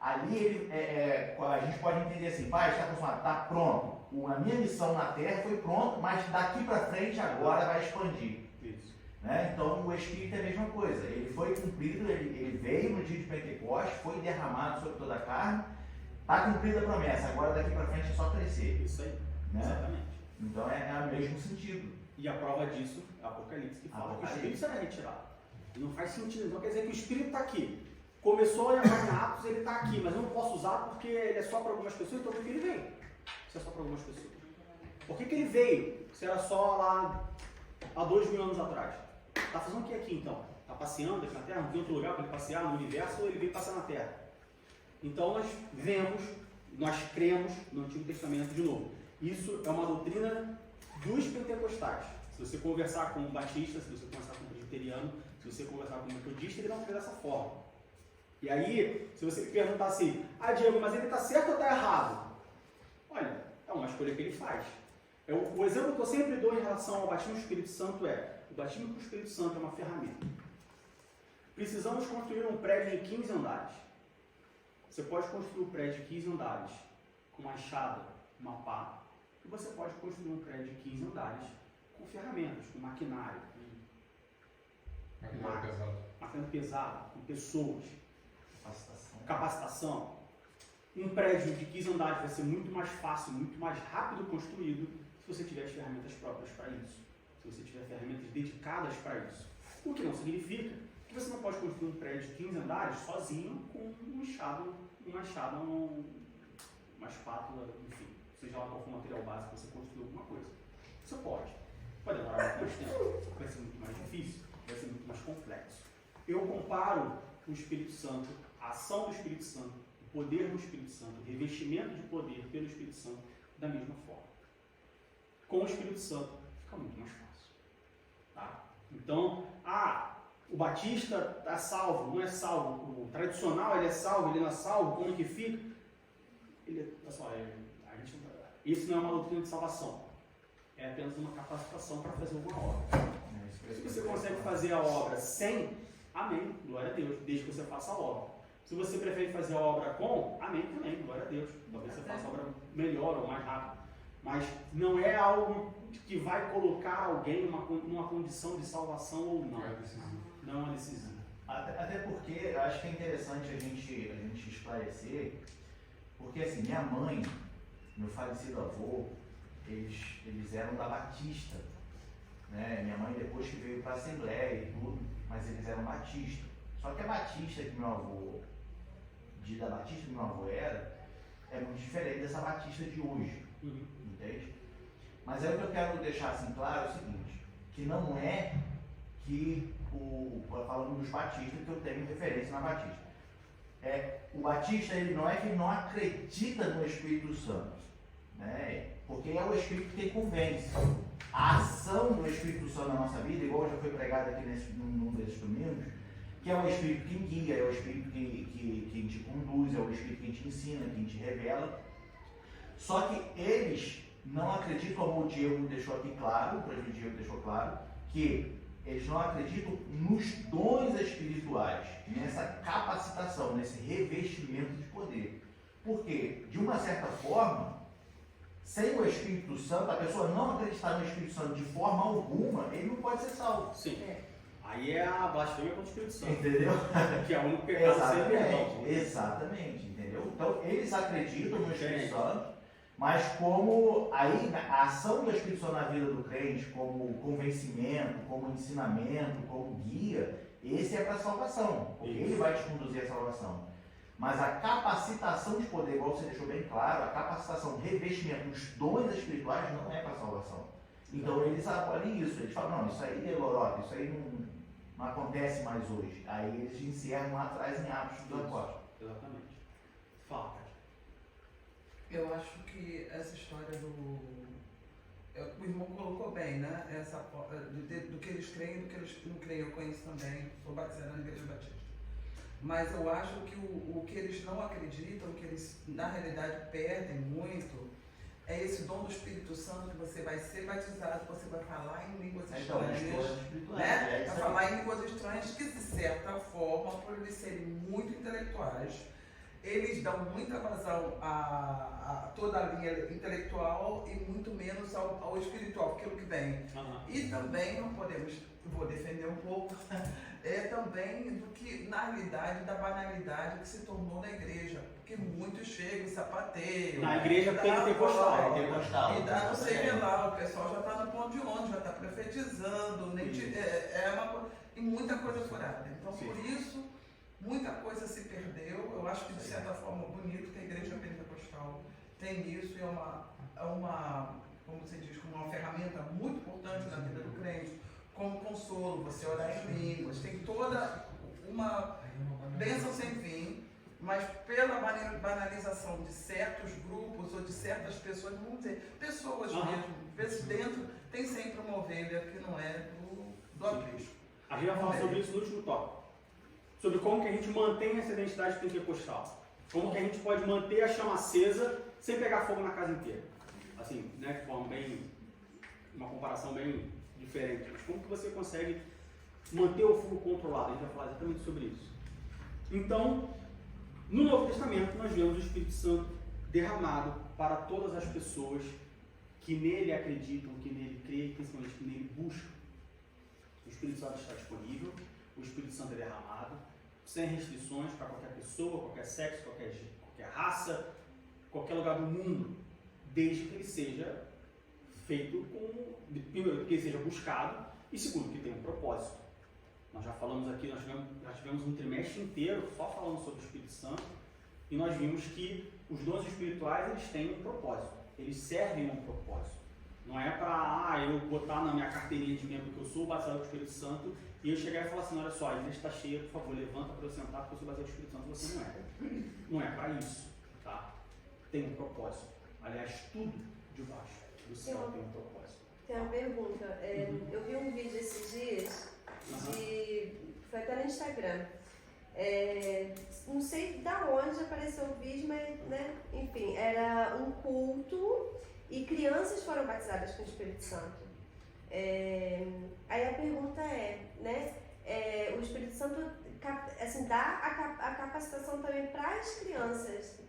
Ali a gente pode entender assim, Pai, está consumado, está pronto. A minha missão na Terra foi pronta, mas daqui para frente agora vai expandir. Né? Então o Espírito é a mesma coisa, ele foi cumprido, ele veio no dia de Pentecostes, foi derramado sobre toda a carne, está cumprida a promessa, agora daqui para frente é só crescer. Isso aí, né? Exatamente. Então é o mesmo sentido. E a prova disso é o Apocalipse, que fala que o Espírito será retirado. E não faz sentido, então quer dizer que o Espírito está aqui. Começou a levar em Atos, ele está aqui, mas eu não posso usar porque ele é só para algumas pessoas, então por que ele veio? Isso é só para algumas pessoas. Por que ele veio? Se era só lá há 2000 anos atrás. Está fazendo o que aqui então? Está passeando aqui na Terra? Não tem outro lugar para ele passear no universo ou ele veio passear na Terra? Então nós vemos, nós cremos no Antigo Testamento de novo. Isso é uma doutrina dos pentecostais. Se você conversar com um batista, se você conversar com um presbiteriano, se você conversar com um metodista, ele não crê dessa forma. E aí, se você perguntar assim, Diego, mas ele está certo ou está errado? Olha, é uma escolha que ele faz. O exemplo que eu sempre dou em relação ao batismo do Espírito Santo o batismo com o Espírito Santo é uma ferramenta. Precisamos construir um prédio de 15 andares. Você pode construir um prédio de 15 andares com uma enxada, uma pá. E você pode construir um prédio de 15 andares com ferramentas, com maquinário. Maquinário pesado, com pessoas. Capacitação. Um prédio de 15 andares vai ser muito mais fácil, muito mais rápido construído se você tiver as ferramentas próprias para isso. Se você tiver ferramentas dedicadas para isso. O que não significa que você não pode construir um prédio de 15 andares sozinho com uma enxada, uma espátula, enfim, seja lá qual for o material básico que você construiu alguma coisa. Você pode. Vai demorar muito mais tempo, vai ser muito mais difícil, vai ser muito mais complexo. Eu comparo o Espírito Santo, a ação do Espírito Santo, o poder do Espírito Santo, o revestimento de poder pelo Espírito Santo, da mesma forma. Com o Espírito Santo, fica muito mais fácil. Tá? Então, o batista está salvo, não é salvo. O tradicional ele é salvo, ele não é salvo, como que fica? Pessoal, isso não é uma doutrina de salvação. É apenas uma capacitação para fazer alguma obra. Se você consegue fazer a obra sem, amém, glória a Deus, desde que você faça a obra. Se você prefere fazer a obra com, amém também, glória a Deus. Talvez você faça a obra melhor ou mais rápido. Mas não é algo que vai colocar alguém numa condição de salvação ou não. Não é decisivo. Até porque eu acho que é interessante a gente esclarecer, porque assim, minha mãe, meu falecido avô, eles eram da Batista, né? Minha mãe depois que veio para a Assembleia e tudo, mas eles eram Batista. Só que a Batista que meu avô, da Batista que meu avô era, é muito diferente dessa Batista de hoje, entende? Mas aí o que eu quero deixar assim claro é o seguinte, que não é que falando dos batistas que eu tenho referência na Batista. O Batista, ele não é que ele não acredita no Espírito Santo, né? Porque é o Espírito que convence. A ação do Espírito Santo na nossa vida, igual já foi pregado aqui num desses domingos, que é o Espírito que guia, é o Espírito que te conduz, é o Espírito que te ensina, que te revela. Só que eles não acreditam, como o Diego deixou aqui claro, o professor Diego deixou claro, que eles não acreditam nos dons espirituais, nessa capacitação, nesse revestimento de poder. Porque, de uma certa forma, sem o Espírito Santo, a pessoa não acreditar no Espírito Santo de forma alguma, ele não pode ser salvo. Sim. Aí é a blasfêmia contra o Espírito Santo. Entendeu? Que é o único pecado sem perdão. Exatamente, entendeu? Então, eles acreditam no Espírito Santo, mas como aí a ação do Espírito Santo na vida do crente, como convencimento, como ensinamento, como guia, esse é para a salvação, porque ele vai te conduzir à salvação. Mas a capacitação de poder, igual você deixou bem claro, a capacitação, revestimento dos dons espirituais não é para a salvação. Então eles apoiam isso, eles falam, não, isso aí é lorota, isso aí não acontece mais hoje. Aí eles encerram lá atrás em Atos dos Apóstolos. Exatamente. Fala, Kátia. Eu acho que essa história o irmão colocou bem, né? Do que eles creem e do que eles não creem. Eu conheço também, sou batizado na Igreja Batista. Mas eu acho que o que eles não acreditam, que eles na realidade perdem muito, é esse dom do Espírito Santo, que você vai ser batizado, você vai falar em línguas estranhas, né? Vai falar em línguas estranhas que, de certa forma, por eles serem muito intelectuais, eles dão muita vazão a toda a linha intelectual e muito menos ao espiritual, aquilo que vem. E também não podemos, vou defender um pouco, também do que, na realidade, da banalidade que se tornou na igreja. Porque muitos chegam e sapateiam. Na igreja pentecostal. E dá não sei o que lá, o pessoal já está no ponto de ônibus, já está profetizando, e muita coisa furada. Então, Sim. por isso, muita coisa se perdeu. Eu acho que, de certa forma, bonito que a igreja pentecostal tem isso, e é uma, como você diz, uma ferramenta muito importante na vida do crente, como consolo, você orar em línguas, tem toda uma bênção sem fim, mas pela banalização de certos grupos ou de certas pessoas, vamos dizer, pessoas mesmo, dentro, tem sempre uma ovelha que não é do aprisco. A gente vai falar sobre isso no último tópico. Sobre como que a gente mantém essa identidade pentecostal. Como que a gente pode manter a chama acesa sem pegar fogo na casa inteira. Assim, né, de forma bem, uma comparação bem diferente. Mas como que você consegue manter o fogo controlado? A gente vai falar exatamente sobre isso. Então, no Novo Testamento, nós vemos o Espírito Santo derramado para todas as pessoas que nele acreditam, que nele creem, principalmente que nele buscam. O Espírito Santo está disponível, o Espírito Santo é derramado, sem restrições para qualquer pessoa, qualquer sexo, qualquer raça, qualquer lugar do mundo, desde que ele seja feito primeiro, que ele seja buscado, e segundo, que tenha um propósito. Nós já falamos aqui, nós tivemos um trimestre inteiro só falando sobre o Espírito Santo, e nós vimos que os dons espirituais, eles têm um propósito, eles servem a um propósito. Não é para eu botar na minha carteirinha de membro que eu sou batizado com o Espírito Santo e eu chegar e falar assim, olha só, a igreja está cheia, por favor, levanta para eu sentar porque eu sou batizado com o Espírito Santo. Você não é. Não é para isso, tá? Tem um propósito. Aliás, tudo debaixo do céu tem um propósito. Tem uma pergunta. Eu vi um vídeo esses dias Foi até no Instagram. Não sei da onde apareceu o vídeo, mas, né, enfim, era um culto e crianças foram batizadas com o Espírito Santo. Aí a pergunta né, o Espírito Santo assim, dá a capacitação também para as crianças,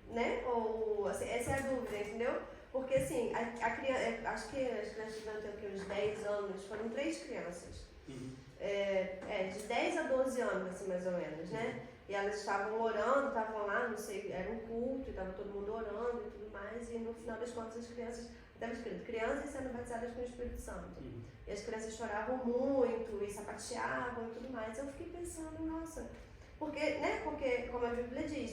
né? Ou, assim, essa é a dúvida, entendeu? Porque assim, a criança, acho que as crianças vão ter uns 10 anos, foram 3 crianças. De 10 a 12 anos, assim, mais ou menos, né? E elas estavam orando, estavam lá, não sei, era um culto, e estava todo mundo orando e tudo mais, e no final das contas as crianças, estava escrito, crianças sendo batizadas com o Espírito Santo. E as crianças choravam muito, e sapateavam e tudo mais. Eu fiquei pensando, nossa, porque, né, porque como a Bíblia diz,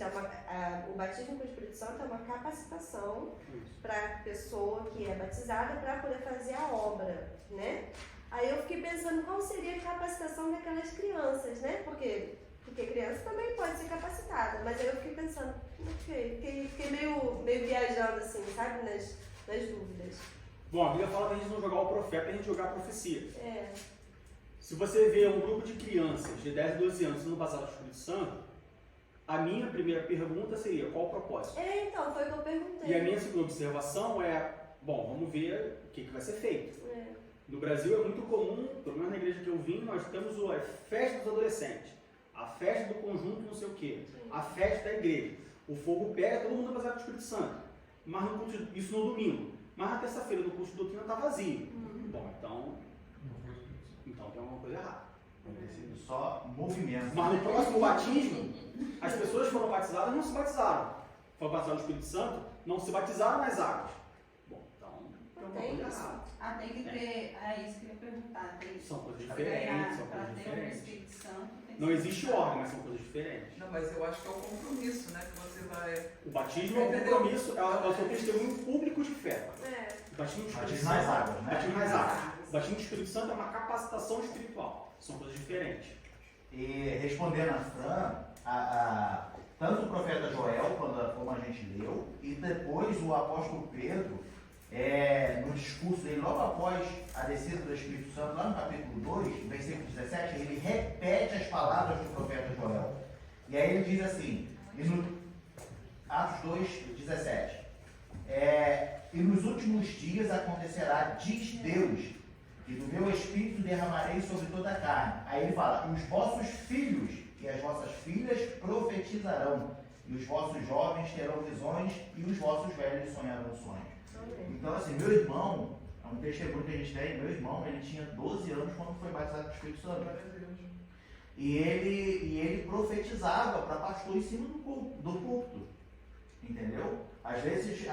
o batismo com o Espírito Santo é uma capacitação para a pessoa que é batizada para poder fazer a obra, né? Aí eu fiquei pensando qual seria a capacitação daquelas crianças, né? Porque criança também pode ser capacitada, mas aí eu fiquei pensando, fiquei meio viajando assim, sabe, nas dúvidas. Bom, a Bíblia fala pra gente não jogar o profeta, a gente jogar a profecia. Se você vê um grupo de crianças de 10 a 12 anos sendo batizadas com o Espírito Santo, a minha primeira pergunta seria, qual o propósito? Então, foi o que eu perguntei. E a minha segunda observação bom, vamos ver o que vai ser feito. No Brasil é muito comum, pelo menos na igreja que eu vim, nós temos a festa dos adolescentes, a festa do conjunto não sei o quê, a festa da igreja. O fogo pega, todo mundo é batizado com o Espírito Santo. Mas no culto, isso no domingo. Mas na terça-feira no curso de doutrina está vazio. Bom, então tem alguma coisa errada. Só movimento. Mas no próximo batismo, as pessoas que foram batizadas não se batizaram. Foram batizadas no Espírito Santo, não se batizaram nas águas. Bom, então tem alguma coisa errada. Tem que ter, isso que eu ia perguntar. São coisas diferentes, são Para coisas ter o diferentes. Espírito Santo. Não existe ordem, mas são coisas diferentes. Não, mas eu acho que é o compromisso, né? Que você vai... O batismo é um compromisso, é o seu testemunho público de fé. O batismo do Espírito Santo, nas águas, né? batismo nas águas. O batismo do Espírito Santo é uma capacitação espiritual. São coisas diferentes. E respondendo a Fran, tanto o profeta Joel, como a gente leu, e depois o apóstolo Pedro, no discurso dele, logo após a descida do Espírito Santo, lá no capítulo 2, versículo 17, ele repete as palavras do profeta Joel. E aí ele diz assim, no Atos 2, 17, e nos últimos dias acontecerá, diz Deus, que do meu Espírito derramarei sobre toda a carne. Aí ele fala, os vossos filhos e as vossas filhas profetizarão, e os vossos jovens terão visões, e os vossos velhos sonharão sonhos. Então, assim, meu irmão, é um testemunho que a gente tem, meu irmão, ele tinha 12 anos quando foi batizado com o Espírito Santo. E ele profetizava para pastor em cima do púlpito, entendeu? Às vezes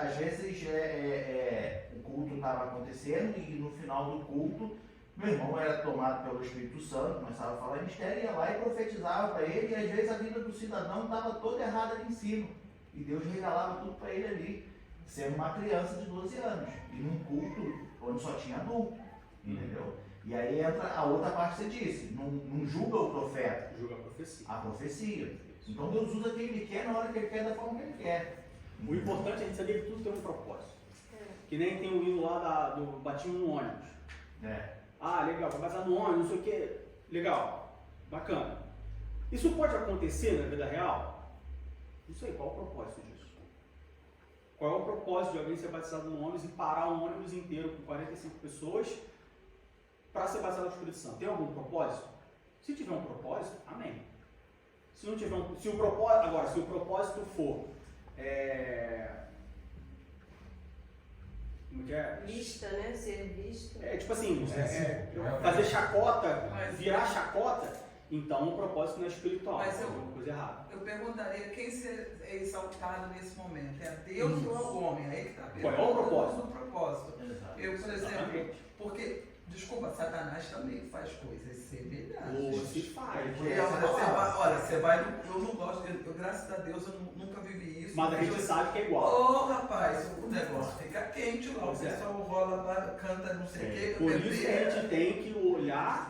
o culto estava acontecendo e no final do culto, meu irmão era tomado pelo Espírito Santo, começava a falar em mistério, ia lá e profetizava para ele, e às vezes a vida do cidadão estava toda errada ali em cima. E Deus regalava tudo para ele ali, sendo uma criança de 12 anos, e num culto onde só tinha adulto, entendeu? E aí entra a outra parte que você disse, não julga o profeta, Julga a profecia. a profecia. Então Deus usa quem ele quer, na hora que ele quer, da forma que ele quer. O importante é a gente saber que tudo tem um propósito. Que nem tem o hino lá do batismo no ônibus. Legal, vai batizar no ônibus, não sei o que. Legal, bacana. Isso pode acontecer na vida real? Não sei, qual é o propósito disso? Qual é o propósito de alguém ser batizado no ônibus e parar um ônibus inteiro com 45 pessoas para ser batizado no Espírito Santo? Tem algum propósito? Se tiver um propósito, amém. Se não tiver se o propósito for como que é? Vista, né? Ser visto. Tipo assim, fazer chacota, virar chacota, então o propósito não é espiritual, Mas é uma coisa errada. Eu perguntaria quem é exaltado nesse momento, é a Deus ou ao homem? Aí que está a Qual é o propósito? O propósito. Exato. Eu, por exemplo, Exatamente. porque, desculpa, Satanás também faz coisas semelhantes. Se faz. Você vai eu não gosto, graças a Deus eu nunca vivi isso. Mas a gente sabe que é igual. Rapaz, o negócio fica quente lá, o pessoal rola lá, canta não sei o quê. Por isso que a gente tem que olhar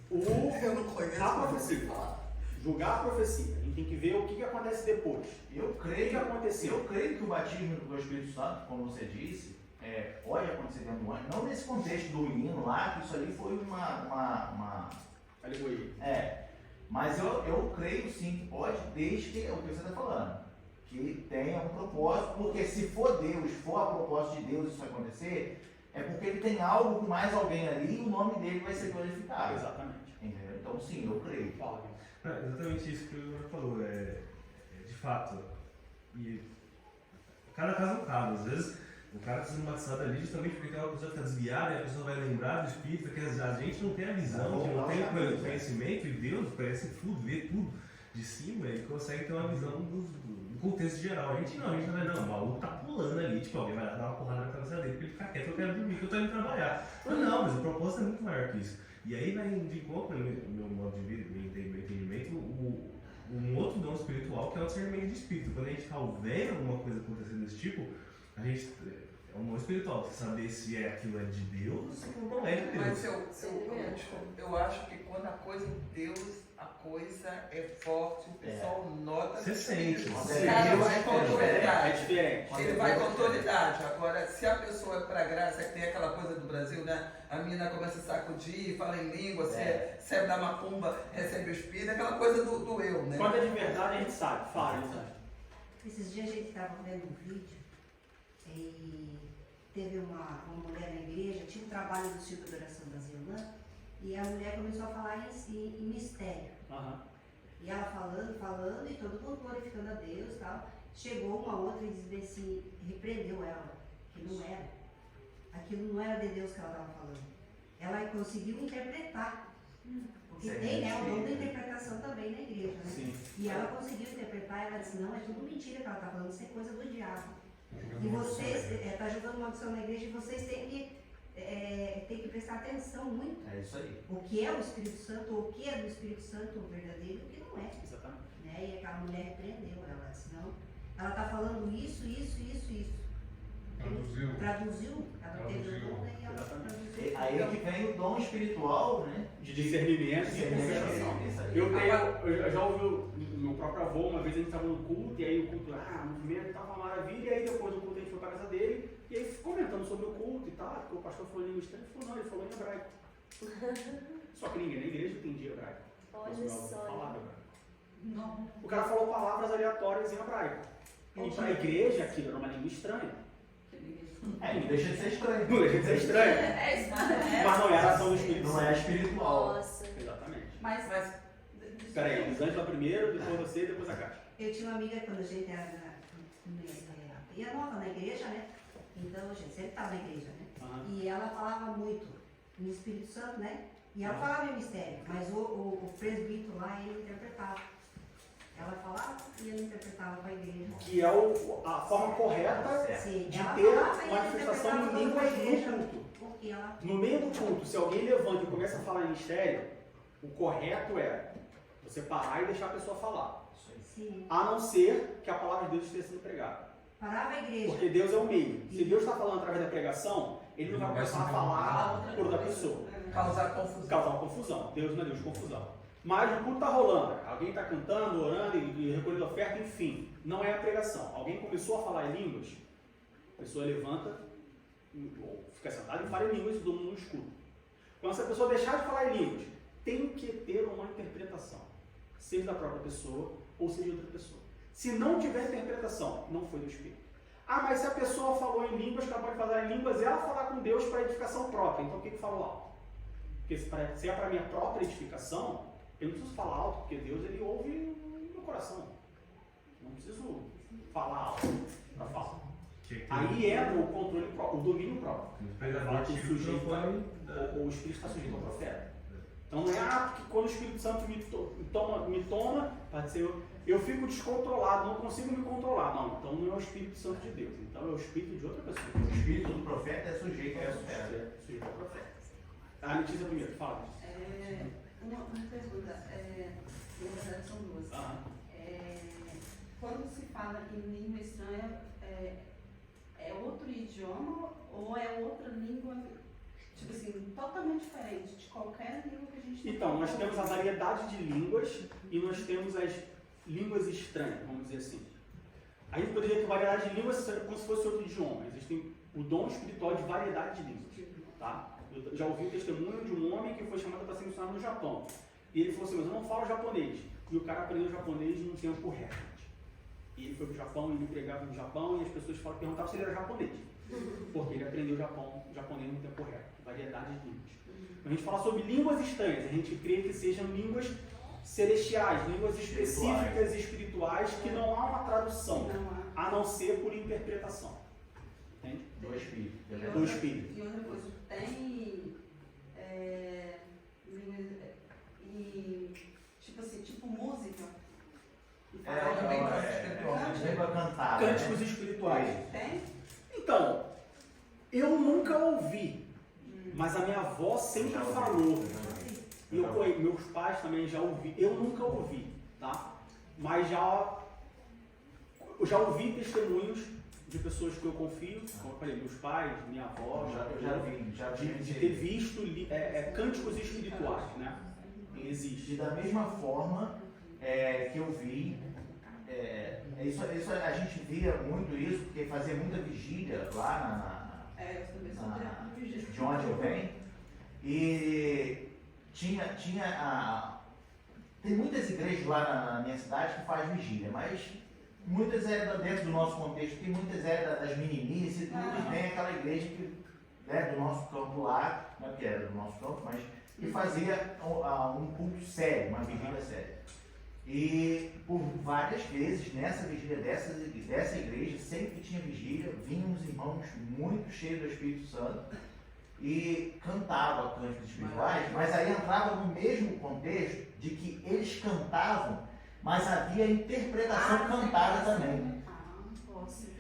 eu não conheço a profecia. Julgar a profecia. A gente tem que ver o que acontece depois. Eu creio que o batismo com o Espírito Santo, como você disse, pode acontecer dentro do ônibus, não nesse contexto do hino lá, que isso ali foi uma alegoria. Mas eu creio sim que pode, desde que é o que você está falando, que tenha um propósito, porque se for Deus, for a propósito de Deus isso acontecer, é porque ele tem algo com mais alguém ali e o nome dele vai ser glorificado. Exatamente. Entendeu? Então sim, eu creio. Fala, Exatamente isso que o Igor falou, de fato. E cada caso é um caso. Às vezes o cara está sendo batizado ali justamente porque aquela pessoa está desviada e a pessoa vai lembrar do Espírito, que a gente não tem a visão, que não tem o conhecimento, e Deus conhece tudo, vê tudo de cima, ele consegue ter uma visão do contexto geral. A gente não vai, não, o maluco tá pulando ali, tipo, alguém vai dar uma porrada na cabeça dele, porque ele fica quieto, eu quero dormir, que eu tô indo trabalhar. Mas o propósito é muito maior que isso. E aí vai de encontro, no meu modo de vida, meu entendimento, um outro dom espiritual que é o discernimento de espírito. Quando a gente está vendo alguma coisa acontecendo desse tipo, a gente é um dom espiritual, você saber se aquilo é de Deus ou não é de Deus. Mas eu acho que quando a coisa de Deus, a coisa é forte, o pessoal nota. Você sente. O cara vai com autoridade. É diferente. Ele vai com autoridade. Agora, se a pessoa é pra graça, que tem aquela coisa do Brasil, né? A menina começa a sacudir, fala em língua, recebe da macumba, recebe o espírito, aquela coisa do eu, né? Quando é de verdade, a gente sabe. Fala, Elisângela. Esses dias a gente estava vendo um vídeo e teve uma mulher na igreja, tinha um trabalho do Círculo de Oração Brasil, e a mulher começou a falar em mistério. E ela falando, e todo mundo glorificando a Deus e tal. Chegou uma outra e disse assim, repreendeu ela, que não era. Aquilo não era de Deus que ela estava falando. Ela conseguiu interpretar. Porque tem o dom da interpretação também na igreja, né? Sim. E ela conseguiu interpretar, ela disse, não, é tudo mentira que ela está falando, isso é coisa do diabo. E vocês, está jogando uma opção na igreja e vocês têm que prestar atenção muito. É isso aí. O que é o Espírito Santo, o que é do Espírito Santo verdadeiro e o que não é. Exatamente. Né? E aquela mulher repreendeu ela, senão ela está falando isso. Traduziu, ela teve o dom e ela traduziu. Aí é que vem o dom espiritual, né? De discernimento e interpretação. Eu já ouvi o meu próprio avô, uma vez a gente estava no culto, e aí o culto, movimento estava uma maravilha, e aí depois do culto a gente foi para a casa dele, e aí comentando sobre o culto e tal, porque o pastor falou em língua estranha, ele falou em hebraico. Só que ninguém na igreja entendia hebraico. Olha só. Falava hebraico. Não. O cara falou palavras aleatórias em hebraico. E para a igreja aquilo era uma língua estranha. Não deixa de ser estranho. Não deixa de ser estranho. Mas não era ação do Espírito Não Santo. é espiritual. Nossa. Exatamente. Mas Peraí, Elisângela primeiro, depois você e depois a Cátia. Eu tinha uma amiga quando a gente ia nova na igreja, né? Então a gente sempre estava na igreja, né? E ela falava muito no Espírito Santo, né? E ela falava em mistério, mas o presbítero lá, ele interpretava. Ela falava e ele interpretava para a igreja. Que é a forma correta Sim, de ela ter falava e ele manifestação em interpretava línguas para a igreja. no culto. Porque ela... No meio do culto, se alguém levanta e começa a falar em mistério, o correto é você parar e deixar a pessoa falar. Sim. A não ser que a palavra de Deus esteja sendo pregada. Parava a igreja. Porque Deus é o meio. Se Deus está falando através da pregação, ele não vai começar a falar por outra pessoa. Causar confusão. Causar uma confusão. Deus não é Deus de confusão. Mas o culto está rolando. Alguém está cantando, orando e recolhendo oferta, enfim. Não é a pregação. Alguém começou a falar em línguas, a pessoa levanta, ou fica sentada e fala em línguas e todo mundo escuta. Quando essa pessoa deixar de falar em línguas, tem que ter uma interpretação. Seja da própria pessoa ou seja de outra pessoa. Se não tiver interpretação, não foi do Espírito. Mas se a pessoa falou em línguas, ela pode falar em línguas e ela falar com Deus para edificação própria. Então o que falou alto? Porque se é para a minha própria edificação, eu não preciso falar alto, porque Deus ele ouve no meu coração. Não preciso falar alto para falar. Aí entra o controle próprio, o domínio próprio. Fala que o sujeito o Espírito está sujeito ao profeta. Então não é porque quando o Espírito Santo me toma, pode ser eu fico descontrolado, não consigo me controlar. Não, então não é o Espírito Santo de Deus, então é o Espírito de outra pessoa. O Espírito do profeta é sujeito ao profeta. É sujeito ao profeta. A Letícia primeiro, fala. Uma pergunta, na verdade são duas. Quando se fala em língua estranha, é outro idioma ou é outra língua, tipo assim, totalmente diferente de qualquer língua que a gente tem? Então, nós temos a variedade de línguas e nós temos as línguas estranhas, vamos dizer assim. A gente poderia ter variedade de línguas como se fosse outro idioma. Existe o dom espiritual de variedade de línguas. Tá? Eu já ouvi o testemunho de um homem que foi chamado para ser missionário no Japão. E ele falou assim, mas eu não falo japonês. E o cara aprendeu japonês num tempo recorde. E ele foi para o Japão, ele pregava no Japão e as pessoas perguntavam se ele era japonês. Porque ele aprendeu japonês no tempo recorde. Variedade de línguas. Quando a gente fala sobre línguas estranhas, a gente crê que sejam línguas celestiais, línguas específicas e espirituais, que não há uma tradução, a não ser por interpretação. Entende? Do Espírito. Do Espírito. E outra coisa, tem tipo assim, tipo música. Língua cantada. Cânticos espirituais. Tem? Então, eu nunca ouvi, mas a minha avó sempre falou. E meus pais também já ouvi. Eu nunca ouvi, tá? Mas eu já ouvi testemunhos de pessoas que eu confio, como eu falei, meus pais, minha avó, de ter visto cânticos espirituais, né? Existe. E da mesma forma que eu vi, isso a gente via muito isso, porque fazia muita vigília lá de onde eu venho. E tem muitas igrejas lá na minha cidade que fazem vigília, mas muitas dentro do nosso contexto, tem muitas das meninices e tudo, e tem aquela igreja que do nosso campo lá, não é porque era do nosso campo, mas que fazia um culto sério, uma vigília séria. E por várias vezes, nessa vigília dessa igreja, sempre que tinha vigília, vinham os irmãos muito cheios do Espírito Santo e cantavam cânticos espirituais, mas aí entrava no mesmo contexto de que eles cantavam, mas havia interpretação cantada também.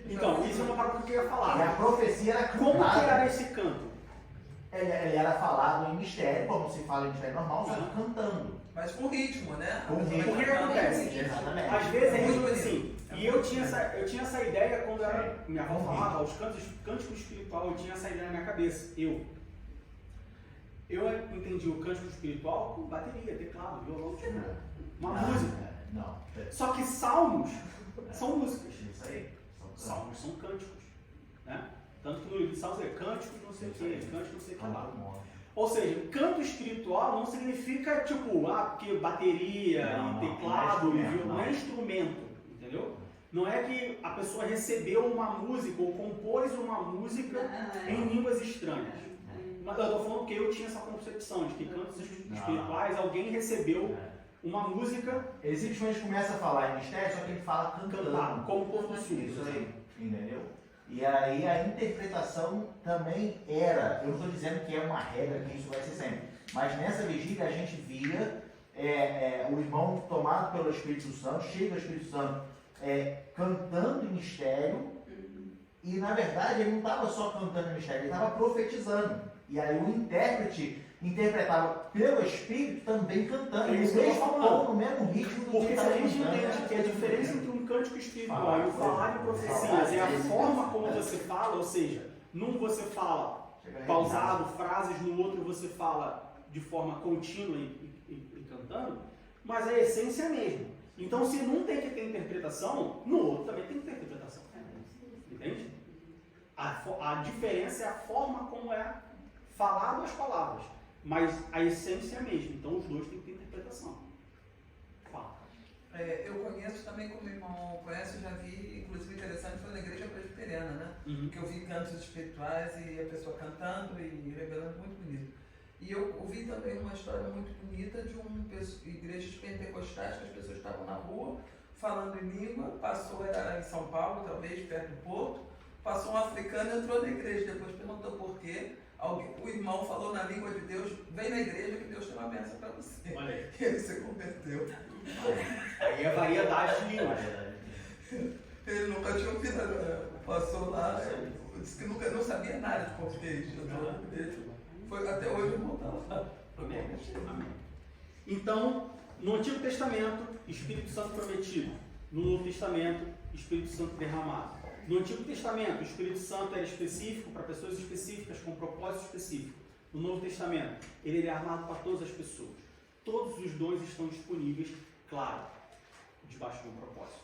Então, isso é uma parada que eu ia falar. E a profecia era cantada. Como que era esse canto? Ele era falado em mistério, como se fala em mistério normal, só que cantando. Mas com ritmo, né? Com ritmo. O que acontece? Exatamente. Às vezes a gente assim, e eu tinha essa ideia quando minha avó falava os cânticos espiritual, eu tinha essa ideia na minha cabeça. Eu entendi o cântico espiritual com bateria, teclado, violão, tipo, uma música. Não. Só que salmos são músicas. Isso aí. Salmos são cânticos, né? Tanto que no livro de Salmos é cânticos não sei o que, cânticos não sei o que lá. Ou seja, canto espiritual não significa tipo, porque bateria e teclado e violão é instrumento, entendeu? Não é que a pessoa recebeu uma música ou compôs uma música em línguas estranhas. Mas eu estou falando que eu tinha essa concepção de que cantos espirituais, alguém recebeu uma música. Ele simplesmente começa a falar em mistério, só que ele fala cantando. Como o povo do sul. Isso aí, entendeu? E aí a interpretação também era, eu não estou dizendo que é uma regra, que isso vai ser sempre, mas nessa vigília a gente via o irmão tomado pelo Espírito Santo, cheio do Espírito Santo, cantando em mistério, e na verdade ele não estava só cantando em mistério, ele estava profetizando. E aí o intérprete interpretava pelo Espírito também cantando, no mesmo tom, no mesmo ritmo do porque que se a estava gente cantando. entende que a diferença entre um cântico espiritual e o falar de profecias é a forma como você fala, ou seja, num você fala pausado, frases, no outro você fala de forma contínua e cantando, mas a essência é a mesma. Então, se num tem que ter interpretação, no outro também tem que ter interpretação. Entende? A diferença é a forma como é falado as palavras, mas a essência é a mesma. Então, os dois têm que ter interpretação. Fala. Eu conheço também, como o irmão conhece, eu já vi, inclusive interessante, foi na igreja presbiteriana, né? Que eu vi cantos espirituais e a pessoa cantando e revelando, muito bonito. E eu ouvi também uma história muito bonita de igrejas pentecostais, que as pessoas estavam na rua falando em língua, era em São Paulo, talvez, perto do Porto, passou um africano e entrou na igreja, depois perguntou por quê. O irmão falou na língua de Deus, vem na igreja que Deus tem uma bênção para você. Olha aí. E ele se converteu. Aí é variedade de línguas. Ele nunca tinha ouvido, passou lá, disse que nunca, não sabia nada de português. Foi até hoje eu voltava lá. Amém. Então, no Antigo Testamento, Espírito Santo prometido. No Novo Testamento, Espírito Santo derramado. No Antigo Testamento, o Espírito Santo era específico para pessoas específicas, com propósito específico. No Novo Testamento, ele é armado para todas as pessoas. Todos os dois estão disponíveis, claro, debaixo de um propósito.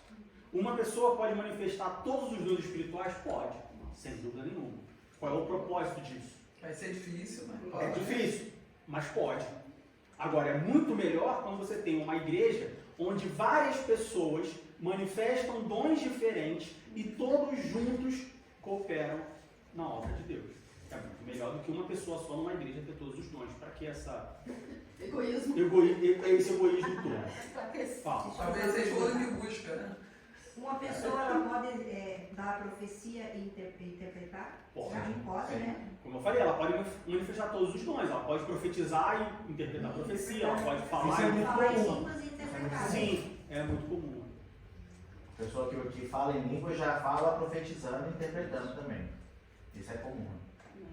Uma pessoa pode manifestar todos os dons espirituais? Pode, sem dúvida nenhuma. Qual é o propósito disso? Vai ser difícil, mas pode. É difícil, mas pode. Agora, é muito melhor quando você tem uma igreja onde várias pessoas manifestam dons diferentes e todos juntos cooperam na obra de Deus. É muito melhor do que uma pessoa só numa igreja ter todos os dons. Para que esse egoísmo todo? Pra que Fala. Talvez seja o olho que busca, né? Uma pessoa ela pode dar a profecia e interpretar? Pode. Pode, né? Como eu falei, ela pode manifestar todos os dons. Ela pode profetizar e interpretar a profecia. Ela pode falar Isso é muito Falar em comum. línguas e interpretar. Sim, é muito comum. A pessoa que fala em língua já fala profetizando e interpretando também. Isso é comum.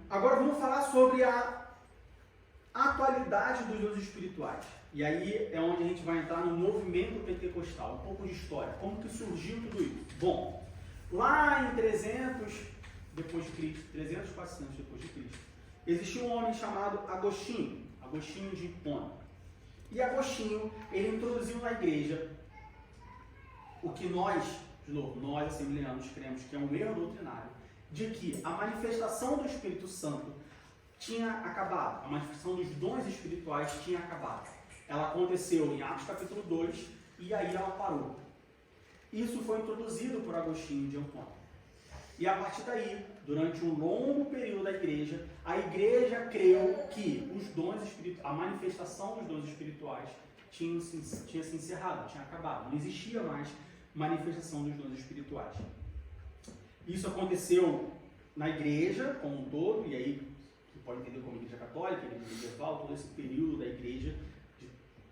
Agora vamos falar sobre a atualidade dos dons espirituais. E aí é onde a gente vai entrar no movimento pentecostal, um pouco de história. Como que surgiu tudo isso? Bom, lá em 300 depois de Cristo, 300, 400 depois de Cristo, existiu um homem chamado Agostinho de Hipona. E Agostinho, ele introduziu na igreja o que nós, de novo, nós assembleanos cremos que é um erro doutrinário, de que a manifestação do Espírito Santo tinha acabado, a manifestação dos dons espirituais tinha acabado. Ela aconteceu em Atos capítulo 2 e aí ela parou. Isso foi introduzido por Agostinho de Hipona. E a partir daí, durante um longo período da igreja, a igreja creu que os dons espirituais, a manifestação dos dons espirituais tinha se encerrado, tinha acabado. Não existia mais manifestação dos dons espirituais. Isso aconteceu na igreja como um todo, e aí você pode entender como igreja católica, igreja medieval, todo esse período da igreja de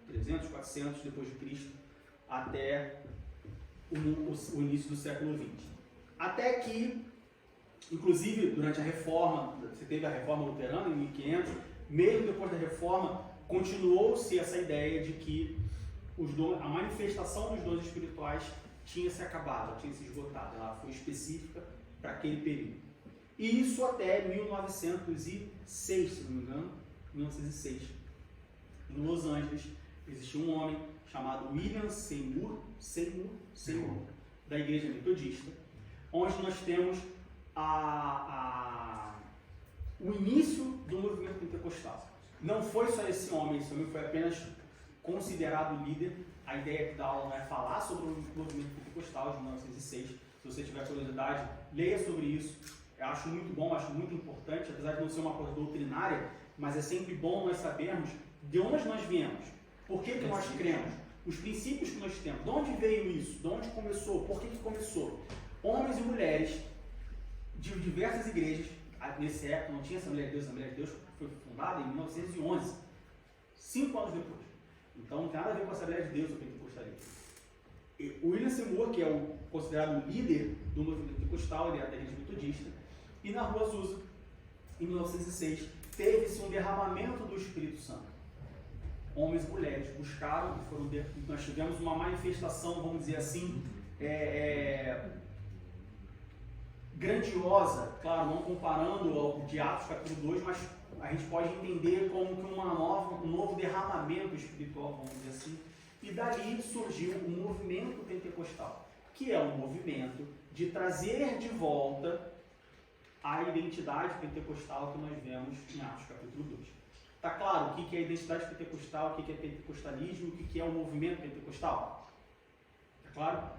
300, 400 depois de Cristo até o início do século XX. Até que, inclusive, durante a Reforma, você teve a Reforma Luterana em 1500, mesmo depois da Reforma, continuou-se essa ideia de que a manifestação dos dons espirituais tinha se acabado, tinha se esgotado, ela foi específica para aquele período. E isso até 1906, se não me engano, 1906. Em Los Angeles, existiu um homem chamado William Seymour, da Igreja Metodista, onde nós temos o início do movimento pentecostal. Não foi só esse homem foi apenas considerado líder. A ideia da aula não é falar sobre o movimento pentecostal de 1906. Se você tiver curiosidade, leia sobre isso. Eu acho muito bom, acho muito importante, apesar de não ser uma coisa doutrinária, mas é sempre bom nós sabermos de onde nós viemos, por que nós cremos, os princípios que nós temos, de onde veio isso, de onde começou, por que começou. Homens e mulheres de diversas igrejas, nesse época não tinha Assembleia de Deus, a Assembleia de Deus foi fundada em 1911, 5 anos depois. Então não tem nada a ver com a Assembleia de Deus ou pentecostalismo. O William Seymour, que é considerado o líder do movimento pentecostal, ele é da Igreja Metodista, e na Rua Azusa, em 1906, teve-se um derramamento do Espírito Santo. Homens e mulheres buscaram, nós tivemos uma manifestação, vamos dizer assim, grandiosa, claro, não comparando ao de Atos capítulo 2, mas a gente pode entender como que um novo derramamento espiritual, vamos dizer assim, e dali surgiu o movimento pentecostal, que é um movimento de trazer de volta a identidade pentecostal que nós vemos em Atos capítulo 2. Está claro o que é a identidade pentecostal, o que é pentecostalismo, o que é o movimento pentecostal? Está claro?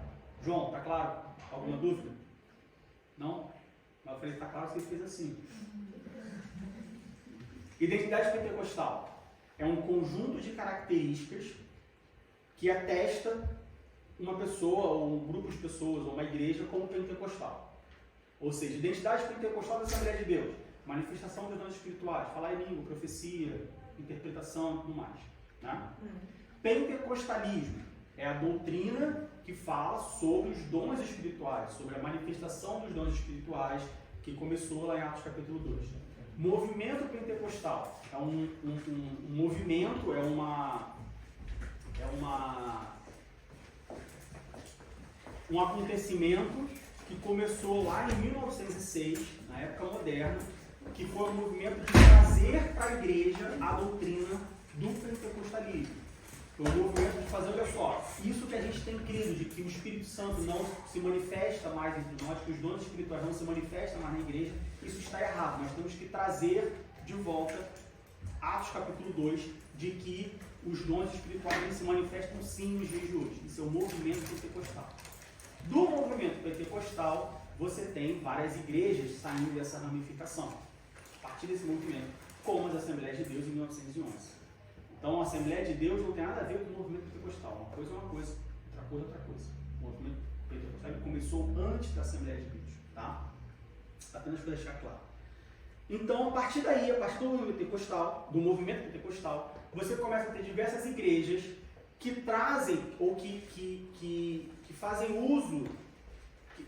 João, está claro? Alguma dúvida? Não? Mas eu falei, está claro, você fez assim. Identidade pentecostal é um conjunto de características que atesta uma pessoa, ou um grupo de pessoas, ou uma igreja como pentecostal. Ou seja, identidade pentecostal da Assembleia de Deus, manifestação dos dons espirituais, falar em língua, profecia, interpretação e tudo mais. Né? Pentecostalismo é a doutrina que fala sobre os dons espirituais, sobre a manifestação dos dons espirituais, que começou lá em Atos capítulo 2. Movimento pentecostal é um movimento, é um acontecimento que começou lá em 1906, na época moderna, que foi um movimento de trazer para a igreja a doutrina do pentecostalismo. Foi um movimento de fazer, olha só, isso que a gente tem crido, de que o Espírito Santo não se manifesta mais entre nós, que os dons espirituais não se manifestam mais na igreja, isso está errado. Nós temos que trazer de volta Atos capítulo 2, de que os dons espirituais se manifestam sim nos dias de hoje. Isso é o movimento pentecostal. Do movimento pentecostal, você tem várias igrejas saindo dessa ramificação, a partir desse movimento, como as Assembleias de Deus em 1911. Então, a Assembleia de Deus não tem nada a ver com o movimento pentecostal. Uma coisa é uma coisa, outra coisa é outra coisa. O movimento pentecostal ele começou antes da Assembleia de Deus, tá? Apenas para deixar claro. Então, a partir daí, a partir do movimento pentecostal, você começa a ter diversas igrejas que trazem ou que fazem uso,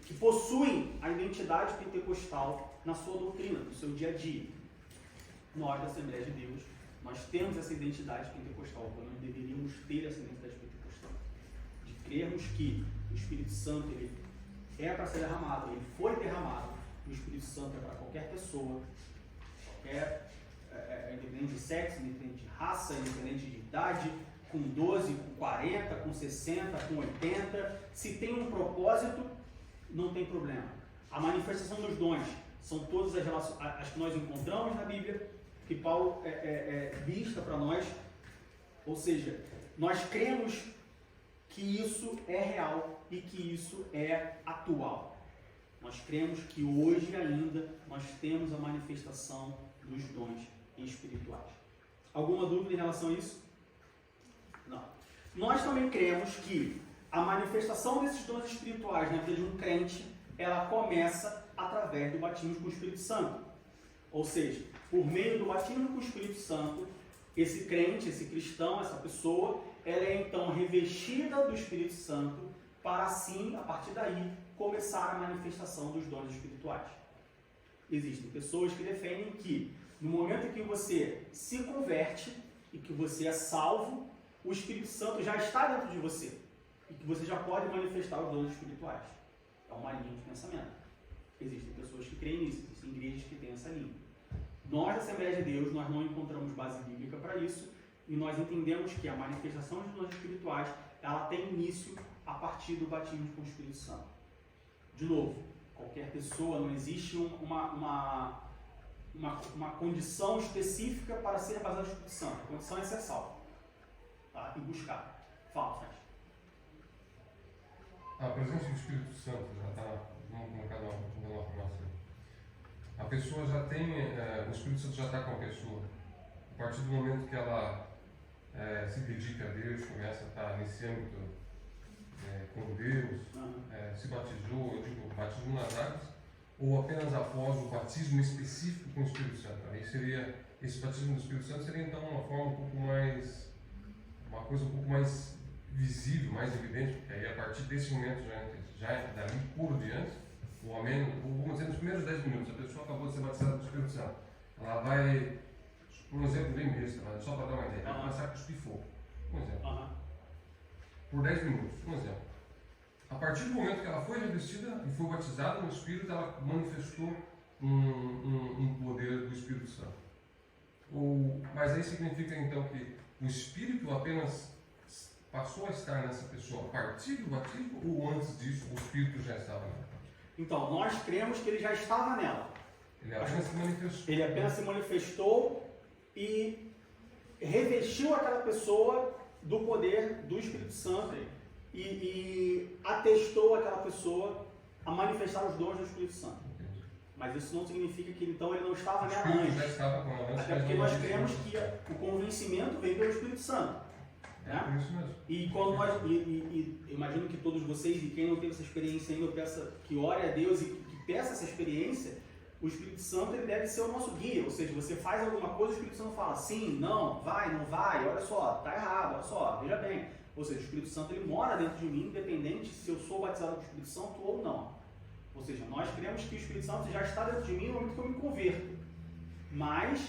que possuem a identidade pentecostal na sua doutrina, no seu dia a dia. Nós, da Assembleia de Deus, nós temos essa identidade pentecostal, ou nós deveríamos ter essa identidade pentecostal, de crermos que o Espírito Santo ele é para ser derramado, ele foi derramado, o Espírito Santo é para qualquer pessoa, independente de sexo, independente de raça, independente de idade, com 12, com 40, com 60, com 80, se tem um propósito, não tem problema. A manifestação dos dons são todas as que nós encontramos na Bíblia, que Paulo lista para nós, ou seja, nós cremos que isso é real e que isso é atual. Nós cremos que hoje ainda nós temos a manifestação dos dons espirituais. Alguma dúvida em relação a isso? Não. Nós também cremos que a manifestação desses dons espirituais na vida de um crente, ela começa através do batismo com o Espírito Santo. Ou seja, por meio do batismo com o Espírito Santo, esse crente, esse cristão, essa pessoa, ela é então revestida do Espírito Santo para assim, a partir daí, começar a manifestação dos dons espirituais. Existem pessoas que defendem que no momento em que você se converte e que você é salvo, o Espírito Santo já está dentro de você e que você já pode manifestar os dons espirituais. É uma linha de pensamento. Existem pessoas que creem nisso, existem igrejas que têm essa linha. Nós, da Assembleia de Deus, nós não encontramos base bíblica para isso e nós entendemos que a manifestação dos dons espirituais, ela tem início a partir do batismo com o Espírito Santo. De novo, qualquer pessoa, não existe uma condição específica para ser batizado no Espírito Santo. A condição é ser salvo, tá? E buscar. Fala, Fred. A presença do Espírito Santo já está, vamos colocar na formação. A pessoa já tem, o Espírito Santo já está com a pessoa. A partir do momento que ela se dedica a Deus, começa a estar nesse âmbito com Deus, se batizou, eu digo, batismo nas águas, ou apenas após o batismo específico com o Espírito Santo. Aí seria, esse batismo do Espírito Santo seria então uma forma uma coisa um pouco mais visível, mais evidente, porque aí a partir desse momento, já dali por diante, o homem, vamos dizer, nos primeiros 10 minutos, a pessoa acabou de ser batizada do Espírito Santo, ela vai, um exemplo bem besta, mas só para dar uma ideia, vai começar a cuspir fogo, um exemplo, por 10 minutos, um exemplo. A partir do momento que ela foi revestida e foi batizada no Espírito, ela manifestou um poder do Espírito Santo. Mas aí significa então que o Espírito apenas passou a estar nessa pessoa a partir do batismo ou antes disso o Espírito já estava nela? Então, nós cremos que ele já estava nela. Ele apenas se manifestou. Ele apenas se manifestou e revestiu aquela pessoa do poder do Espírito Santo e atestou aquela pessoa a manifestar os dons do Espírito Santo. Mas isso não significa que então ele não estava nela antes. Já estava com ela antes. Até porque nós cremos que o convencimento vem pelo Espírito Santo. Né? Isso mesmo. E quando nós, imagino que todos vocês, e quem não teve essa experiência ainda, eu peço que ore a Deus e que peça essa experiência, o Espírito Santo ele deve ser o nosso guia. Ou seja, você faz alguma coisa, o Espírito Santo fala sim, não, vai, não vai, olha só, está errado, olha só, veja bem. Ou seja, o Espírito Santo ele mora dentro de mim, independente se eu sou batizado com o Espírito Santo ou não. Ou seja, nós cremos que o Espírito Santo já está dentro de mim no momento que eu me converto. Mas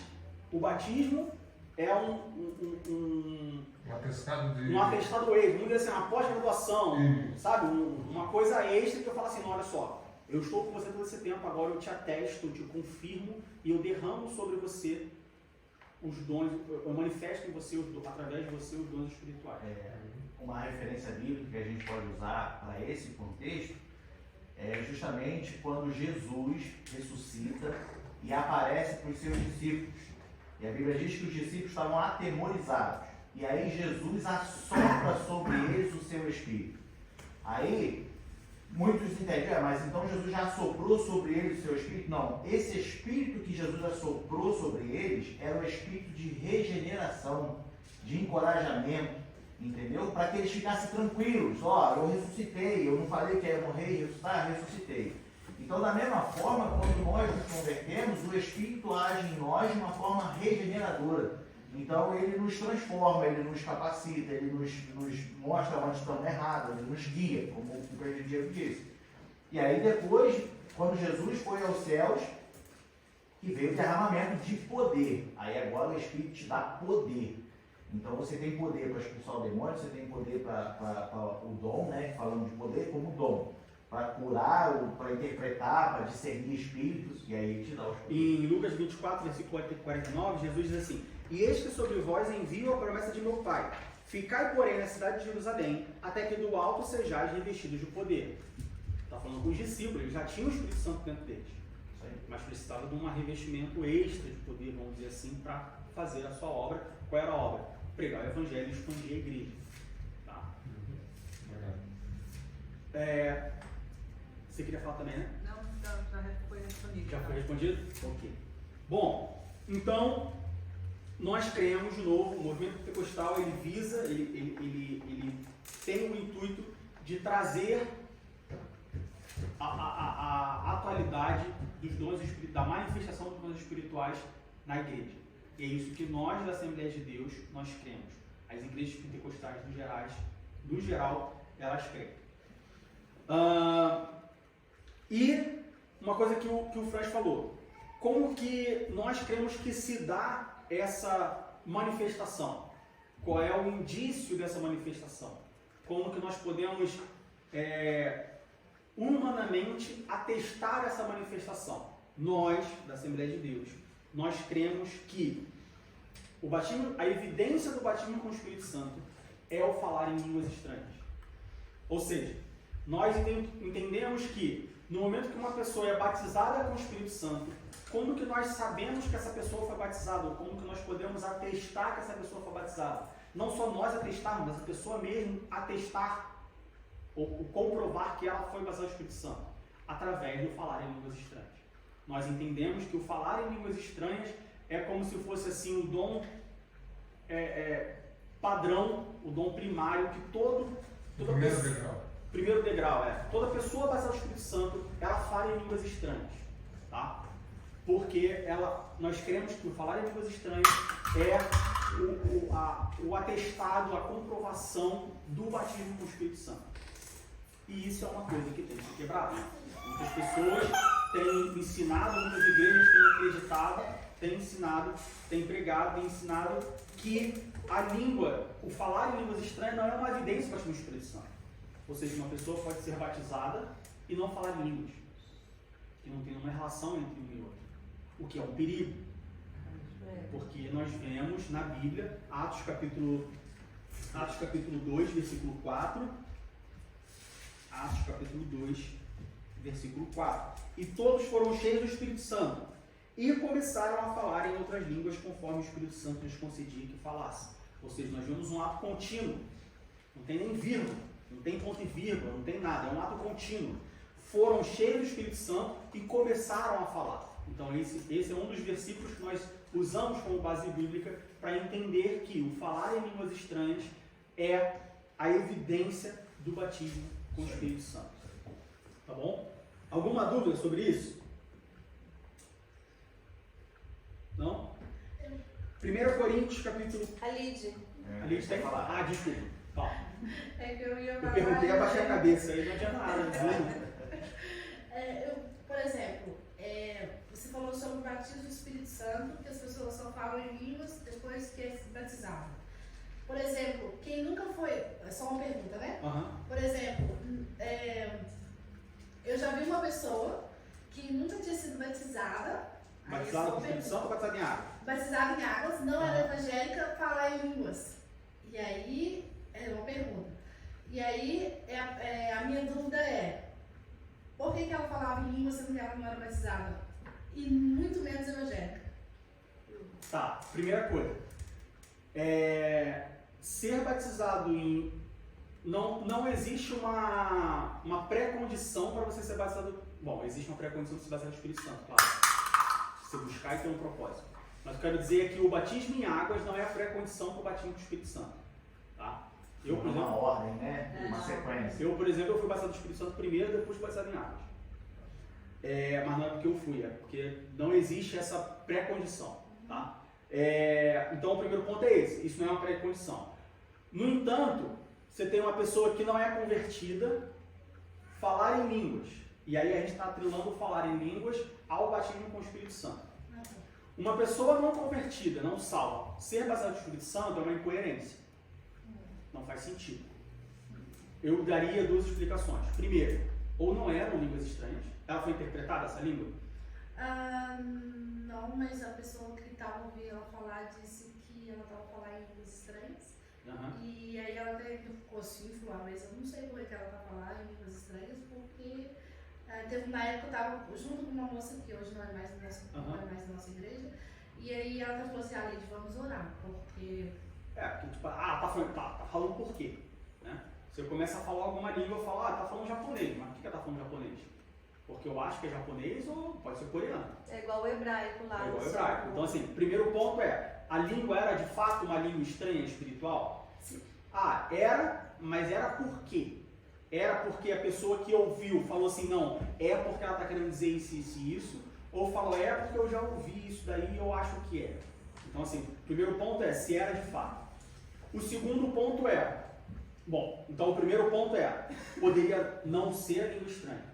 o batismo é um atestado extra, vamos dizer assim, uma pós-graduação, sabe? Uma coisa extra que eu falo assim, olha só, eu estou com você todo esse tempo, agora eu te atesto, eu te confirmo e eu derramo sobre você os dons, eu manifesto em você, através de você, os dons espirituais. Uma referência bíblica que a gente pode usar para esse contexto é justamente quando Jesus ressuscita e aparece para os seus discípulos. E a Bíblia diz que os discípulos estavam atemorizados. E aí Jesus assopra sobre eles o seu Espírito. Aí, muitos entendem, mas então Jesus já assoprou sobre eles o seu Espírito? Não, esse Espírito que Jesus assoprou sobre eles era o Espírito de regeneração, de encorajamento, entendeu? Para que eles ficassem tranquilos. Ó, eu ressuscitei, eu não falei que ia morrer e ressuscitar, ressuscitei. Então, da mesma forma, quando nós nos convertemos, o Espírito age em nós de uma forma regeneradora. Então, ele nos transforma, ele nos capacita, ele nos mostra onde estamos errados, ele nos guia, como o Pedro Diego disse. E aí, depois, quando Jesus foi aos céus, que veio o derramamento de poder. Aí, agora, o Espírito te dá poder. Então, você tem poder para expulsar o demônio, você tem poder para o dom, né? Falando de poder como dom. Para curar, para interpretar, para discernir espíritos, e aí te dá os poderes. Em Lucas 24, versículo 49, Jesus diz assim: E eis que sobre vós envio a promessa de meu Pai. Ficai, porém, na cidade de Jerusalém, até que do alto sejais revestidos de poder. Está falando com os discípulos, eles já tinham o Espírito Santo dentro deles. Mas precisava de um revestimento extra de poder, vamos dizer assim, para fazer a sua obra. Qual era a obra? Pregar o Evangelho e expandir a igreja. Tá? Você queria falar também, né? Não, já foi respondido. Já foi respondido? Ok. Bom, então, nós cremos, de novo, o movimento pentecostal, ele visa, ele tem o intuito de trazer a atualidade dos dons espirituais, da manifestação dos dons espirituais na igreja. E é isso que nós, da Assembleia de Deus, nós cremos. As igrejas pentecostais, no geral, elas creem. E uma coisa que o Franz falou, como que nós cremos que se dá essa manifestação? Qual é o indício dessa manifestação? Como que nós podemos humanamente atestar essa manifestação? Nós, da Assembleia de Deus, nós cremos que o batismo, a evidência do batismo com o Espírito Santo é o falar em línguas estranhas. Ou seja, nós entendemos que no momento que uma pessoa é batizada com o Espírito Santo, como que nós sabemos que essa pessoa foi batizada? Ou como que nós podemos atestar que essa pessoa foi batizada? Não só nós atestarmos, mas a pessoa mesmo atestar ou comprovar que ela foi batizada do Espírito Santo, através do falar em línguas estranhas. Nós entendemos que o falar em línguas estranhas é como se fosse assim o dom padrão, o dom primário que toda pessoa... Primeiro degrau, toda pessoa batizada do Espírito Santo, ela fala em línguas estranhas, tá? Porque nós cremos que o falar em línguas estranhas é o atestado, a comprovação do batismo com o Espírito Santo. E isso é uma coisa que tem que ser quebrada. Muitas pessoas têm ensinado, muitas igrejas têm acreditado, têm ensinado, têm pregado, têm ensinado que a língua, o falar em línguas estranhas não é uma evidência do batismo do Espírito Santo. Ou seja, uma pessoa pode ser batizada e não falar línguas, que não tem uma relação entre um e outro, o que é um perigo. Porque nós vemos na Bíblia, Atos capítulo 2, versículo 4, Atos capítulo 2, versículo 4. E todos foram cheios do Espírito Santo e começaram a falar em outras línguas conforme o Espírito Santo lhes concedia que falassem. Ou seja, nós vemos um ato contínuo, não tem nem vírgula. Não tem ponto e vírgula, não tem nada, é um ato contínuo. Foram cheios do Espírito Santo e começaram a falar. Então esse é um dos versículos que nós usamos como base bíblica para entender que o falar em línguas estranhas é a evidência do batismo com o Espírito Santo. Tá bom? Alguma dúvida sobre isso? Não? 1 Coríntios capítulo... A Lid. A Lid tem que falar. Ah, desculpa. Fala. É que eu ia falar. Eu perguntei, abaixei a cabeça, aí não tinha nada. Por exemplo, você falou sobre o batismo do Espírito Santo, que as pessoas só falam em línguas depois que é batizado. Por exemplo, quem nunca foi... É só uma pergunta, né? Por exemplo, eu já vi uma pessoa que nunca tinha sido batizada, Batizado com o Espírito Santo ou batizado em água? Batizado em águas, não era evangélica, falar em línguas. E aí, é uma pergunta. E aí, a minha dúvida é, por que ela falava em línguas sendo que ela não era batizada? E muito menos evangélica. Tá, primeira coisa. Ser batizado em... Não existe uma pré-condição para você ser batizado... Bom, existe uma pré-condição para você ser batizado no Espírito Santo, claro. Você buscar e ter um propósito. Mas eu quero dizer que o batismo em águas não é a pré-condição para o batismo do Espírito Santo. Tá? Eu, por exemplo, uma ordem, né? Uma sequência. Eu, por exemplo, fui batizado no Espírito Santo primeiro, depois fui batizado em águas. Mas não é porque eu fui, é porque não existe essa pré-condição. Tá? Então o primeiro ponto é esse, isso não é uma pré-condição. No entanto, você tem uma pessoa que não é convertida falar em línguas. E aí a gente está atrelando falar em línguas ao batismo com o Espírito Santo. Uma pessoa não convertida, não salva, ser batizado no Espírito Santo é uma incoerência. Não faz sentido. Eu daria duas explicações. Primeiro, ou não eram línguas estranhas. Ela foi interpretada, essa língua? Não, mas a pessoa que estava ouvindo ela falar disse que ela estava falando em línguas estranhas. E aí ela até ficou assim, mas eu não sei por que ela está falando em línguas estranhas, porque teve uma época eu estava junto com uma moça que hoje não é mais da nossa igreja, e aí ela falou assim, Lid, vamos orar, porque... porque tipo, tá falando por quê? Né? Você começa a falar alguma língua, eu falo, tá falando japonês, mas por que tá falando japonês? Porque eu acho que é japonês ou pode ser coreano. É igual o hebraico lá. É igual o hebraico. Então assim, primeiro ponto a língua era de fato uma língua estranha espiritual? Sim. Era, mas era por quê? Era porque a pessoa que ouviu falou assim, não, é porque ela está querendo dizer isso, isso e isso, ou falou, porque eu já ouvi isso daí e eu acho que é. Então assim, o primeiro ponto é se era de fato. O segundo ponto então o primeiro ponto poderia não ser língua estranha.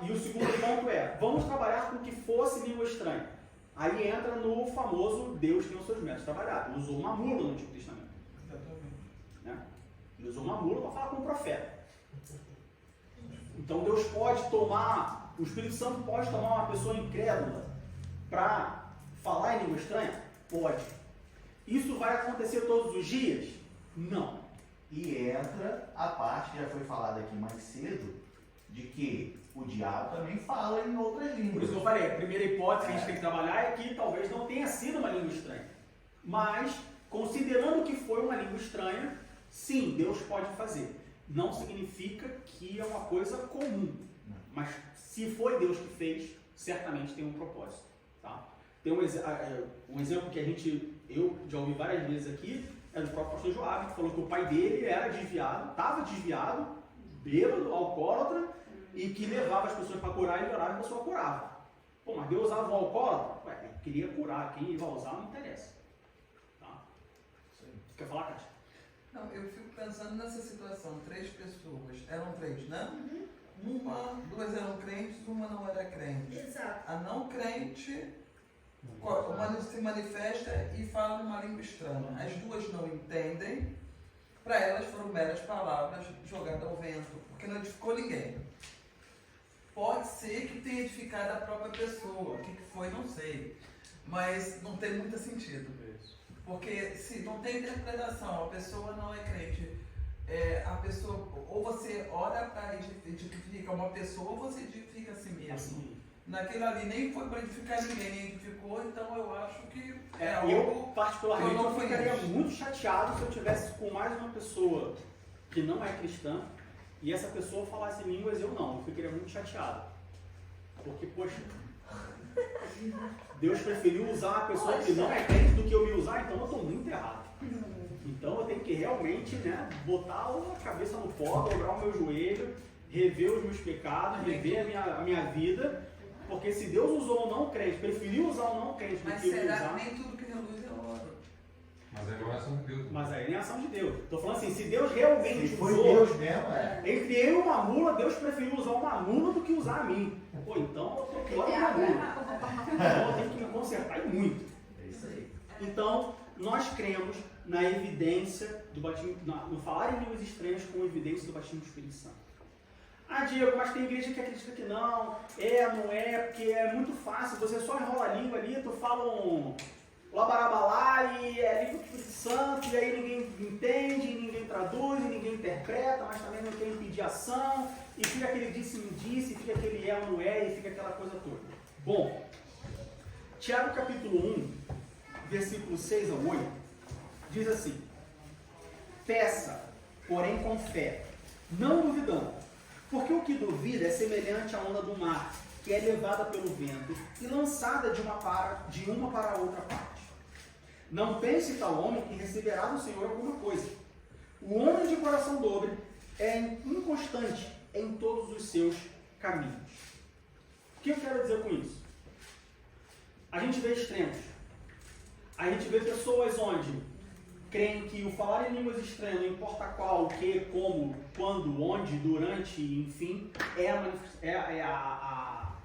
E o segundo ponto vamos trabalhar com que fosse língua estranha. Aí entra no famoso Deus tem os seus métodos trabalhados. Ele usou uma mula no Antigo Testamento. Né? Ele usou uma mula para falar com o profeta. Então Deus pode tomar, o Espírito Santo pode tomar uma pessoa incrédula para falar em língua estranha? Pode. Isso vai acontecer todos os dias? Não. E entra a parte que já foi falada aqui mais cedo, de que o diabo também fala em outras línguas. Por isso que eu falei, a primeira hipótese que a gente tem que trabalhar é que talvez não tenha sido uma língua estranha. Mas, considerando que foi uma língua estranha, sim, Deus pode fazer. Não significa que é uma coisa comum. Mas se foi Deus que fez, certamente tem um propósito. Tá? Tem um exemplo que eu já ouvi várias vezes aqui, é do próprio pastor Joab, que falou que o pai dele era desviado, estava desviado, bêbado, alcoólatra, e que levava as pessoas para curar e ele orava e a pessoa curava. Pô, mas Deus usava o alcoólatra? Ele queria curar, quem vai usar não interessa. Tá? Quer falar, Kátia? Não, eu fico pensando nessa situação, 3 pessoas, eram 3, né? Duas eram crentes, uma não era crente. Exato. A não crente se manifesta e fala uma língua estranha. As duas não entendem, para elas foram meras palavras jogadas ao vento, porque não edificou ninguém. Pode ser que tenha edificado a própria pessoa, o que foi, não sei, mas não tem muito sentido. Porque se não tem interpretação, a pessoa não é crente, a pessoa, ou você ora para edificar uma pessoa, ou você edifica a si mesmo. Assim. Naquilo ali nem foi para edificar ninguém, nem edificou, então eu acho que eu particularmente ficaria muito chateado se eu tivesse com mais uma pessoa que não é cristã e essa pessoa falasse línguas e eu não. Eu ficaria muito chateado. Porque, poxa, Deus preferiu usar uma pessoa que não é crente do que eu me usar, então eu estou muito errado. Então eu tenho que realmente, botar a cabeça no pó, dobrar o meu joelho, rever os meus pecados, rever a minha vida, porque se Deus usou o não crente, preferiu usar o não crente do que eu usar... Mas nem tudo que reluz é ouro. Mas aí não é ação de Deus. Mas aí nem é ação de Deus. Estou falando assim, se Deus realmente se foi usou... Deus mesmo, Entre eu e uma mula, Deus preferiu usar uma mula do que usar a mim. Pô, então eu estou pior que uma mula. Então eu tenho que me consertar e muito. É isso aí. Então, nós cremos na evidência do batismo, no falar em línguas estranhas com evidência do batismo do Espírito Santo. Ah, Diego, mas tem igreja que acredita que não é, porque é muito fácil, você só enrola a língua ali, tu fala um labarabalá e é língua do Espírito Santo, e aí ninguém entende, ninguém traduz, ninguém interpreta, mas também não tem impediação, e fica aquele disse-me-disse, fica aquele é ou não é, e fica aquela coisa toda. Bom, Tiago capítulo 1, versículo 6 ao 8, diz assim: peça, porém com fé, não duvidando, porque o que duvida é semelhante à onda do mar, que é levada pelo vento e lançada de uma para outra parte. Não pense tal homem que receberá do Senhor alguma coisa. O homem de coração dobre é inconstante em todos os seus caminhos. O que eu quero dizer com isso? A gente vê extremos. A gente vê pessoas onde creem que o falar em línguas estranhas, não importa qual, o que, como, quando, onde, durante, enfim, é a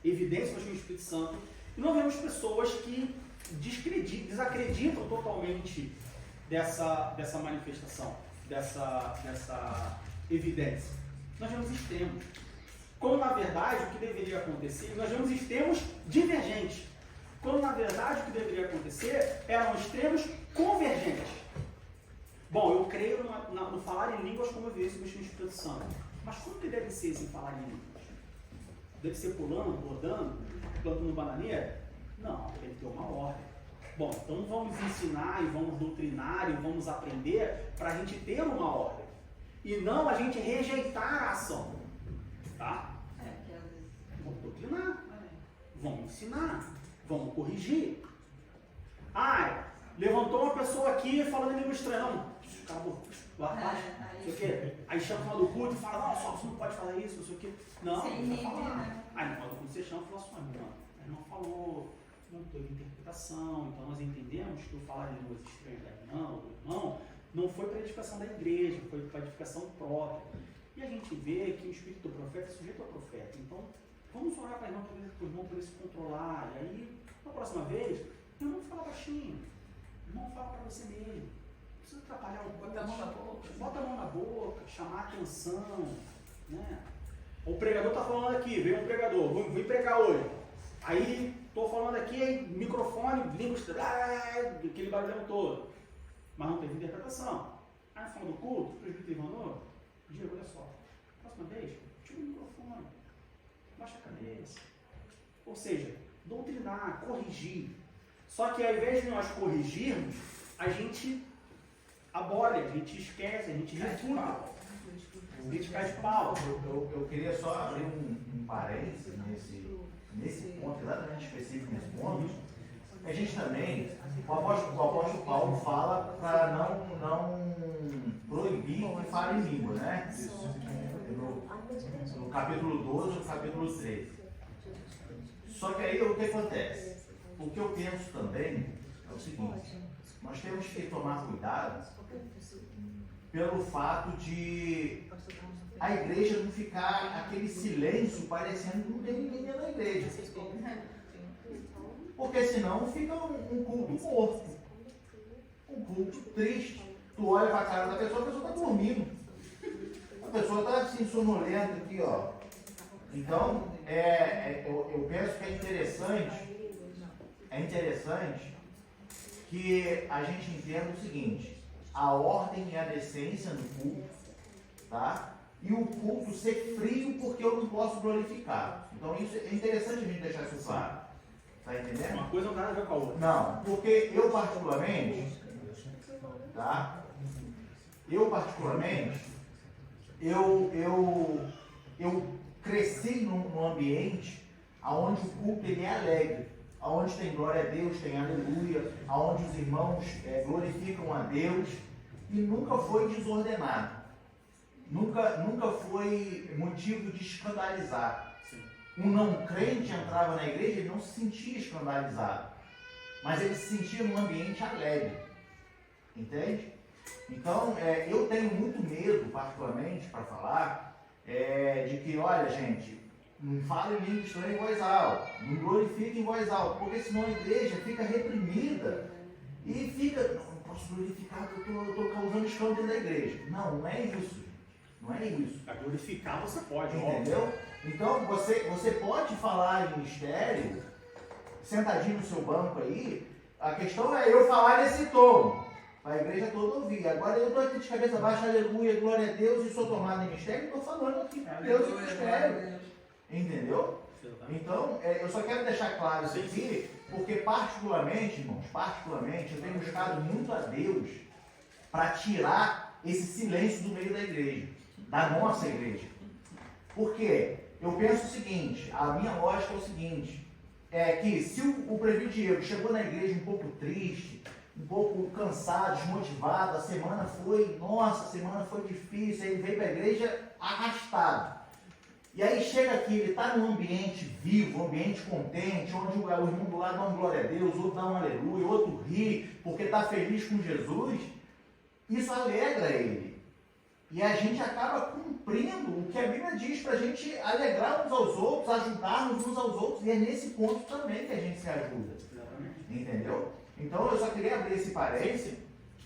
evidência do Espírito Santo. E nós vemos pessoas que desacreditam totalmente dessa manifestação, dessa evidência. Nós vemos extremos. Quando, na verdade, o que deveria acontecer, nós vemos extremos divergentes. Quando, na verdade, o que deveria acontecer eram extremos convergentes. Bom, eu creio no falar em línguas como evidência do Espírito Santo. Mas como que deve ser esse falar em línguas? Deve ser pulando, rodando, plantando bananeira? Não, tem que ter uma ordem. Bom, então vamos ensinar e vamos doutrinar e vamos aprender para a gente ter uma ordem. E não a gente rejeitar a ação. Tá? Vamos doutrinar. Vamos ensinar. Vamos corrigir. Ah, levantou uma pessoa aqui falando em língua estranha. Não, acabou. Lá atrás. Não sei o quê. Aí chama o final do culto e fala, não, só você não pode falar isso, não sei o quê. Não, não tá falando. Aí no final do culto você chama e fala assim, mas não falou, não teve interpretação, então nós entendemos que o falar em línguas estranhas da irmã ou do irmão não foi para a edificação da igreja, foi para a edificação própria. E a gente vê que o espírito do profeta é sujeito ao profeta. Então, vamos orar para o irmão poder se controlar. E aí, na próxima vez, o irmão fala baixinho. O irmão fala para você mesmo. Não precisa atrapalhar um pouco. Bota a mão na boca, chamar a atenção. Né? O pregador está falando aqui, veio um pregador, vou pregar hoje. Aí, estou falando aqui, microfone, língua estranha, aquele barulhão todo. Mas não teve interpretação. Aí, no final do culto, o presbítero Ivanor, Diego, olha só, próxima vez, tira o microfone. Baixa a cabeça. Ou seja, doutrinar, corrigir. Só que ao invés de nós corrigirmos, a gente abole, a gente esquece, a gente refuta. A gente cai de pau. Eu queria só abrir um parênteses nesse ponto, exatamente específico nesse ponto. A gente também, o apóstolo Paulo fala para não proibir que fale em língua, né? No capítulo 12 e no capítulo 13. Só que aí o que acontece? O que eu penso também é o seguinte: nós temos que tomar cuidado pelo fato de a igreja não ficar aquele silêncio parecendo que não tem ninguém dentro da igreja. Porque senão fica um culto morto, um culto triste. Tu olha para a cara da pessoa, a pessoa está dormindo. A pessoa está assim, sonolenta aqui, ó. Então, eu penso que é interessante que a gente entenda o seguinte: a ordem e a decência no culto, tá? E o culto ser frio porque eu não posso glorificar. Então, isso é interessante a gente deixar isso claro. Tá entendendo? Uma coisa não tem nada a ver com a outra. Não, porque eu particularmente, tá? Eu cresci num ambiente onde o culto ele é alegre, onde tem glória a Deus, tem aleluia, onde os irmãos glorificam a Deus, e nunca foi desordenado, nunca foi motivo de escandalizar. Um não crente entrava na igreja e não se sentia escandalizado, mas ele se sentia num ambiente alegre, entende? Então, eu tenho muito medo, particularmente, para falar, de que, olha, gente, não fale em língua estranha em voz alta, não glorifique em voz alta, porque senão a igreja fica reprimida e fica, não posso glorificar porque eu estou causando escândalo dentro da igreja. Não é isso, gente. Não é isso. A glorificar você pode, entendeu? Então você pode falar em mistério, sentadinho no seu banco aí. A questão é eu falar nesse tom, para a igreja toda ouvir. Agora eu estou aqui de cabeça baixa, aleluia, glória a Deus, e sou tomado em mistério, estou falando aqui com Deus em mistério. Entendeu? Então, eu só quero deixar claro isso aqui, porque particularmente, irmãos, eu tenho buscado muito a Deus para tirar esse silêncio do meio da igreja, da nossa igreja. Por quê? Eu penso o seguinte, a minha lógica é o seguinte, é que se o presbítero Diego chegou na igreja um pouco triste, um pouco cansado, desmotivado, a semana foi difícil, ele veio para a igreja arrastado. E aí chega aqui, ele está num ambiente vivo, um ambiente contente, onde o irmão do lado dá um glória a Deus, outro dá um aleluia, outro ri, porque está feliz com Jesus. Isso alegra ele. E a gente acaba cumprindo o que a Bíblia diz para a gente alegrar uns aos outros, ajudarmos uns aos outros, e é nesse ponto também que a gente se ajuda. Entendeu? Então eu só queria abrir esse parênteses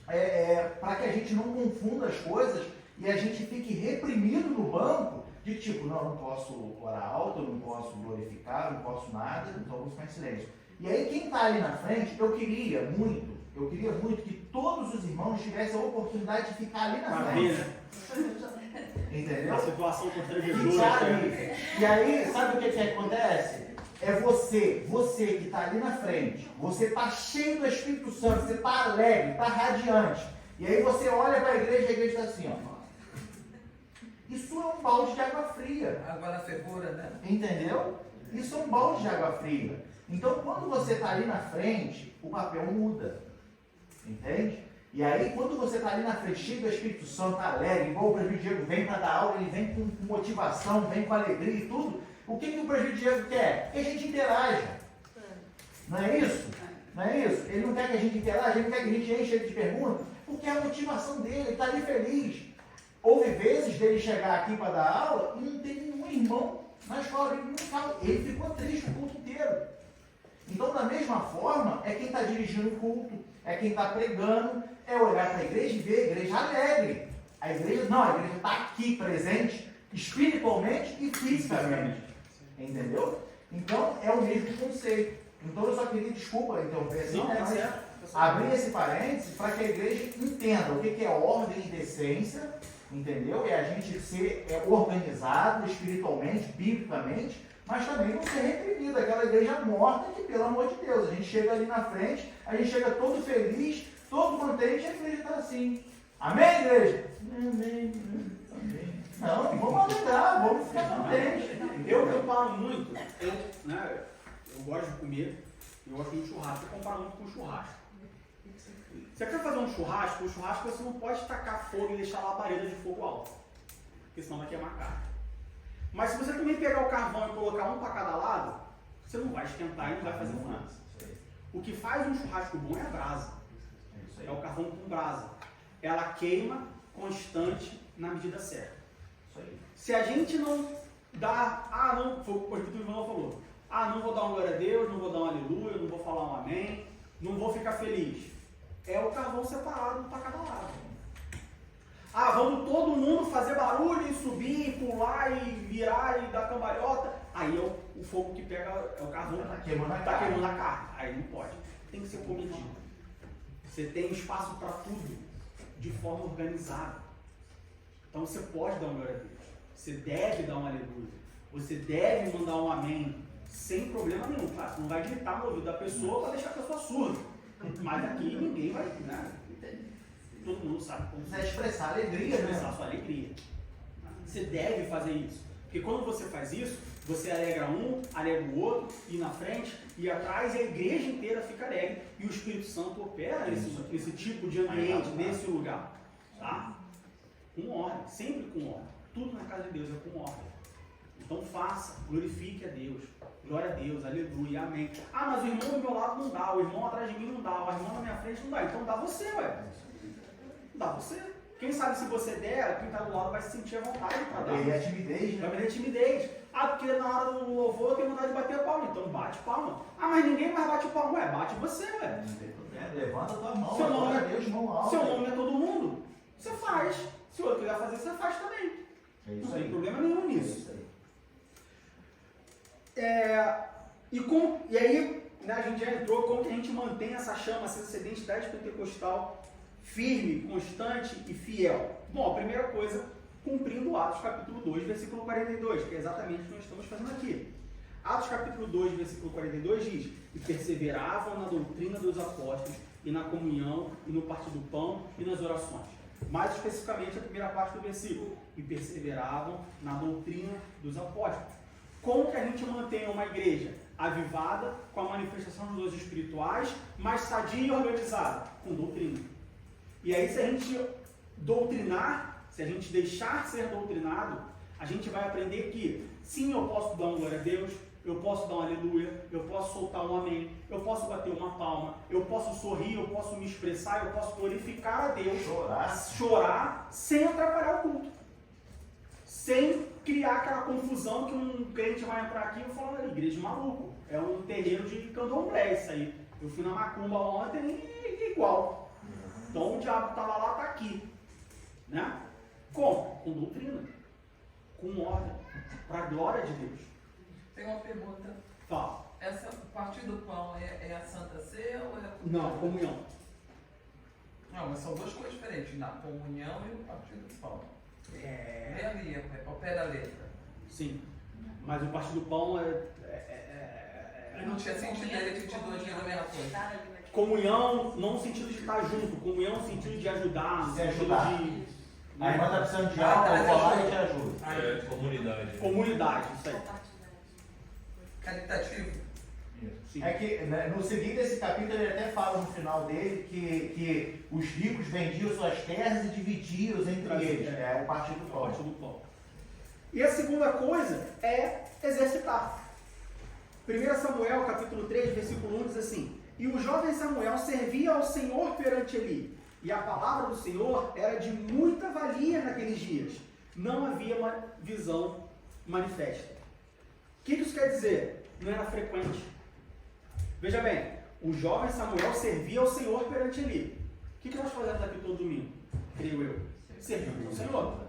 para que a gente não confunda as coisas e a gente fique reprimido no banco de tipo, não posso orar alto, eu não posso glorificar, não posso nada, então eu vou ficar em silêncio. E aí quem está ali na frente, eu queria muito que todos os irmãos tivessem a oportunidade de ficar ali na frente. Entendeu? A situação constrangedora. E aí, sabe o que acontece? É você que está ali na frente, você está cheio do Espírito Santo, você está alegre, está radiante. E aí você olha para a igreja e a igreja está assim, ó. Isso é um balde de água fria. Água na fervura, né? Entendeu? Isso é um balde de água fria. Então, quando você está ali na frente, o papel muda. Entende? E aí, quando você está ali na frente, cheio do Espírito Santo, alegre, igual o presbítero Diego vem para dar aula, ele vem com motivação, vem com alegria e tudo, o que o presbítero Diego quer? Que a gente interaja. Não é isso? Não é isso? Ele não quer que a gente interaja, ele não quer que a gente enche ele de perguntas, porque é a motivação dele, ele está ali feliz. Houve vezes dele chegar aqui para dar aula e não tem nenhum irmão na escola, ele ficou triste o culto inteiro. Então, da mesma forma, é quem está dirigindo o culto, é quem está pregando, é olhar para a igreja e ver a igreja alegre. A igreja está aqui presente, espiritualmente e fisicamente. Entendeu? Então, é o mesmo conceito. Então, eu só queria, desculpa interromper assim, abrir esse parênteses para que a igreja entenda o que é ordem e decência, entendeu? É a gente ser organizado espiritualmente, biblicamente, mas também não ser reprimido, aquela igreja morta que, pelo amor de Deus, a gente chega ali na frente, a gente chega todo feliz, todo contente, e a igreja está assim. Amém, igreja? Amém. Não, vamos alegrar, vamos ficar contentes. Eu comparo muito, eu gosto de comer, eu gosto de churrasco, eu comparo muito com churrasco. Você quer fazer um churrasco? O churrasco você não pode tacar fogo e deixar a labareda de fogo alto, porque senão vai queimar carne. Mas se você também pegar o carvão e colocar um para cada lado, você não vai esquentar e não vai fazer fumaça. O que faz um churrasco bom é a brasa. É o carvão com brasa. Ela queima constante na medida certa. Se a gente não dá, foi o que o irmão falou, não vou dar um glória a Deus, não vou dar um aleluia, não vou falar um amém, não vou ficar feliz. É o carvão separado para cada lado. Vamos todo mundo fazer barulho e subir, e pular e virar e dar cambalhota. Aí é o fogo que pega, é o carvão que está queimando a carne. Aí não pode. Tem que ser cometido. Você tem espaço para tudo, de forma organizada. Então você pode dar um glória a Deus. Você deve dar um aleluia. Você deve mandar um amém, sem problema nenhum. Claro, você não vai gritar no ouvido da pessoa para deixar a pessoa surda. Mas aqui ninguém vai, né? Todo mundo sabe como você expressar alegria, expressar sua alegria. Você deve fazer isso. Porque quando você faz isso, você alegra um, alegra o outro, e na frente, e atrás, e a igreja inteira fica alegre. E o Espírito Santo opera nesse tipo de ambiente, nesse lugar. Tá? Com ordem, sempre com ordem. Tudo na casa de Deus é com ordem. Então faça, glorifique a Deus. Glória a Deus, aleluia, amém. Mas o irmão do meu lado não dá, o irmão atrás de mim não dá, o irmão na minha frente não dá. Então dá você, Dá você. Quem sabe se você der, quem está do lado vai se sentir à vontade para dar. Vai timidez, né? Vai perder timidez. Porque na hora do louvor eu tenho vontade de bater a palma. Então bate palma. Mas ninguém mais bate palma. Bate você, Levanta a tua mão. Seu nome Deus, mão alta. Seu nome é todo mundo. Você faz. Se o outro quiser fazer, você faz também. Não tem problema nenhum nisso. E aí, né, a gente já entrou como que a gente mantém essa chama, essa identidade pentecostal firme, constante e fiel. Bom, a primeira coisa, cumprindo Atos capítulo 2, versículo 42, que é exatamente o que nós estamos fazendo aqui. Atos capítulo 2, versículo 42 diz: e perseveravam na doutrina dos apóstolos, e na comunhão, e no partir do pão, e nas orações. Mais especificamente a primeira parte do versículo: e perseveravam na doutrina dos apóstolos. Como que a gente mantém uma igreja avivada, com a manifestação dos dons espirituais, mas sadia e organizada? Com doutrina. E aí, se a gente doutrinar, se a gente deixar ser doutrinado, a gente vai aprender que, sim, eu posso dar uma glória a Deus, eu posso dar um aleluia, eu posso soltar um amém, eu posso bater uma palma, eu posso sorrir, eu posso me expressar, eu posso glorificar a Deus, chorar sem atrapalhar o culto, sem criar aquela confusão que um crente vai entrar aqui e falar: igreja de maluco, é um terreiro de candomblé isso aí. Eu fui na macumba ontem e igual. Então o diabo estava lá, está aqui. Né? Como? Com doutrina, com ordem, para a glória de Deus. Tem uma pergunta. Fala. Essa partir do pão é a Santa Ceia ou é a comunhão? Não, comunhão. Não, mas são duas coisas diferentes, na comunhão e no partir do pão. É ali, ao pé da letra. Sim. Mas o partir do pão não tinha sentido ele de dois dias a mesma coisa. Comunhão, não no sentido de estar junto, comunhão no sentido de ajudar, no sentido de. A irmã está precisando de algo, eu vou lá e te ajudo. Comunidade. Comunidade, isso aí. Caritativo. Sim. É que no seguinte desse capítulo ele até fala no final dele que os ricos vendiam suas terras e dividiam entre eles. É o partir do pão. Partir do pão. E a segunda coisa é exercitar. 1 Samuel capítulo 3, versículo 1 diz assim: e o jovem Samuel servia ao Senhor perante Eli, e a palavra do Senhor era de muita valia naqueles dias. Não havia uma visão manifesta. O que isso quer dizer? Não era frequente. Veja bem, o jovem Samuel servia ao Senhor perante Eli. O que nós fazemos aqui todo domingo? Creio eu. Servimos ao Senhor.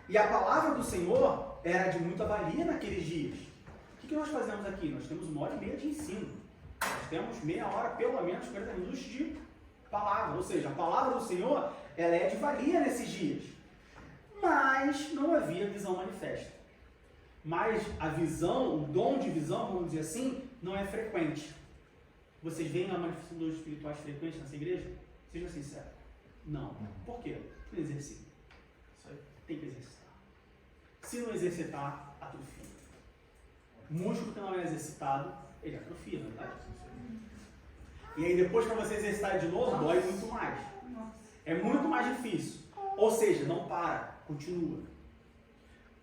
E a palavra do Senhor era de muita valia naqueles dias. O que nós fazemos aqui? Nós temos 1h30 de ensino. Nós temos meia hora, pelo menos 40 minutos de palavra. Ou seja, a palavra do Senhor, ela é de valia nesses dias. Mas não havia visão manifesta. Mas a visão, o dom de visão, vamos dizer assim, não é frequente. Vocês veem a manifestação dos espirituais frequentes nessa igreja? Seja sincero. Não. Por quê? Não exercita. Tem que exercitar. Se não exercitar, atrofia. O músculo que não é exercitado, ele atrofia, não é verdade? E aí depois, para você exercitar de novo, dói muito mais. É muito mais difícil. Ou seja, não para, continua.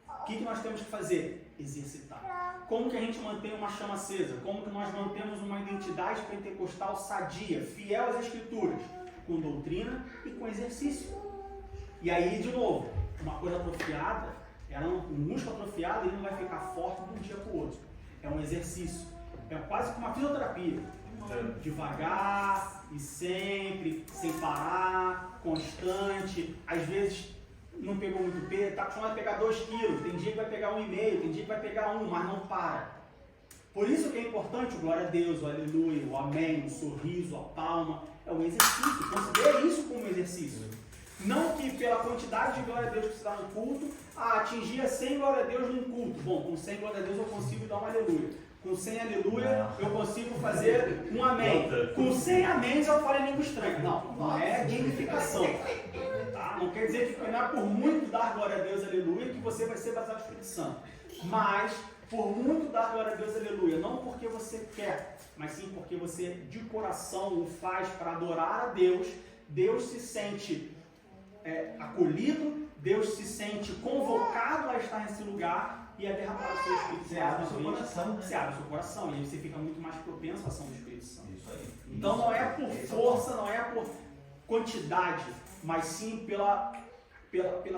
O que nós temos que fazer? Exercitar. Como que a gente mantém uma chama acesa? Como que nós mantemos uma identidade pentecostal sadia, fiel às Escrituras? Com doutrina e com exercício. E aí, de novo, uma coisa atrofiada, um músculo atrofiado, ele não vai ficar forte de um dia para o outro. É um exercício. É quase como uma fisioterapia. Devagar e sempre, sem parar, constante. Às vezes não pegou muito peso, está acostumado a pegar 2 quilos, tem dia que vai pegar 1,5, tem dia que vai pegar 1, mas não para. Por isso que é importante o glória a Deus, o aleluia, o amém, o sorriso, a palma. É um exercício. Considere isso como exercício. Não que pela quantidade de glória a Deus que se dá no culto, atingir 100 glória a Deus num culto. Bom, com 100 glória a Deus eu consigo dar um aleluia. Com 100 aleluia eu consigo fazer um amém. Com 100 améns eu falo em língua estranha. Não, não é gamificação. Tá? Não quer dizer que não é por muito dar glória a Deus, aleluia, que você vai ser batizado no Espírito Santo. Mas, por muito dar glória a Deus, aleluia, não porque você quer, mas sim porque você de coração o faz para adorar a Deus. Deus se sente acolhido, Deus se sente convocado a estar nesse lugar e a derramar o seu Espírito Santo. Você abre o seu coração, né? Você abre o seu coração e aí você fica muito mais propenso à ação do Espírito Santo. Isso aí. Então não é por força, não é por quantidade, mas sim pela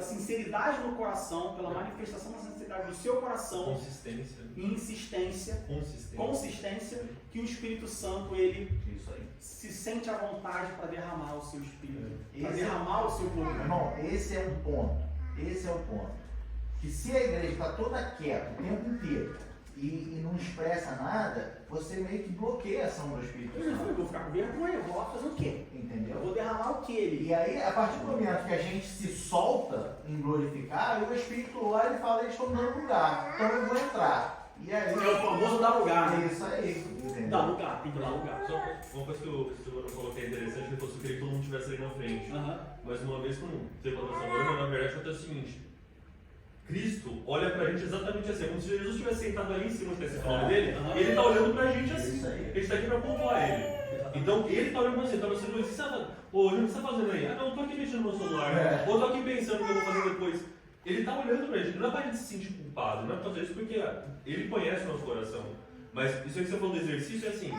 sinceridade no coração, pela manifestação da sinceridade do seu coração, consistência, que o Espírito Santo ele se sente à vontade para derramar o seu Espírito, para derramar o seu poder. Irmão, esse é um ponto. Esse é o ponto. Que se a igreja está toda quieta o tempo inteiro e não expressa nada, você meio que bloqueia a ação do Espírito Santo. Eu vou ficar com vergonha, eu vou lá fazer o quê? Entendeu? Eu vou derramar o quê? Ele? E aí, a partir do momento que a gente se solta em glorificar, aí o Espírito olha e fala, eles estão dando lugar, então eu vou entrar. E aí, É o famoso dar lugar, né? é isso aí, entendeu? Dá lugar, tem que dar lugar. Só uma coisa que o Silvano falou que é interessante, ele falou que queria que todo mundo estivesse ali na frente. Mas uma vez, quando teve a nossa na verdade, foi o seguinte: Cristo olha pra gente exatamente assim, como se Jesus estivesse sentado ali em cima, que esse nome dele, ele tá olhando pra gente assim. A gente tá aqui pra pontuar ele. Então ele tá olhando pra você, tá assim, Luiz, o que você tá fazendo aí? Ah, não, eu tô aqui mexendo no meu celular. Ou tô aqui pensando o que eu vou fazer depois. Ele tá olhando pra gente, não é pra gente se sentir culpado, não é pra fazer isso porque ele conhece o nosso coração. Mas isso aí que você falou do exercício é assim,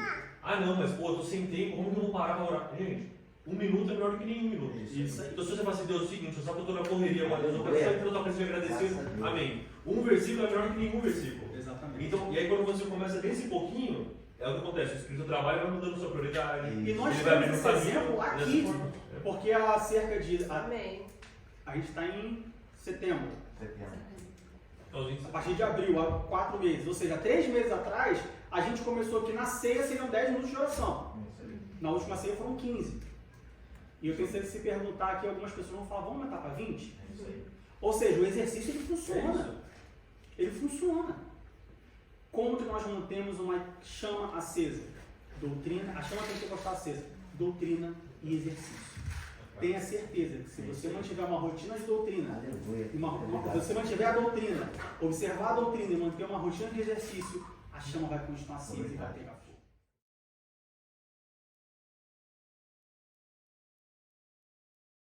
ah não, mas pô, eu tô sem tempo, como que eu vou parar pra orar? Gente, 1 minuto é melhor do que nenhum minuto. Isso. Então se você fala assim, Deus, é o seguinte, eu só que eu tô na correria agora, Deus, eu preciso que eu tô precisando agradecer, amém. Um versículo é melhor do que nenhum versículo. Exatamente. Então, e aí quando você começa desse pouquinho, é o que acontece, o Espírito trabalha vai mudando sua prioridade. E nós ele vai temos esse abrindo exemplo caminho, aqui, dessa forma. porque há cerca de... Amém. A gente está em setembro. Então, gente, A partir de abril, há 4 meses. Ou seja, 3 meses atrás, a gente começou aqui na ceia, seriam 10 minutos de oração. Na última ceia foram 15. E eu tenho certeza que se perguntar aqui, algumas pessoas vão falar, vamos aumentar para 20? Ou seja, o exercício ele funciona. Ele funciona. Como que nós mantemos uma chama acesa? Doutrina, a chama tem que estar acesa. Doutrina e exercício. Tenha certeza que se você mantiver uma rotina de doutrina, se você mantiver a doutrina, observar a doutrina e manter uma rotina de exercício, a chama vai continuar acesa e vai pegar fogo.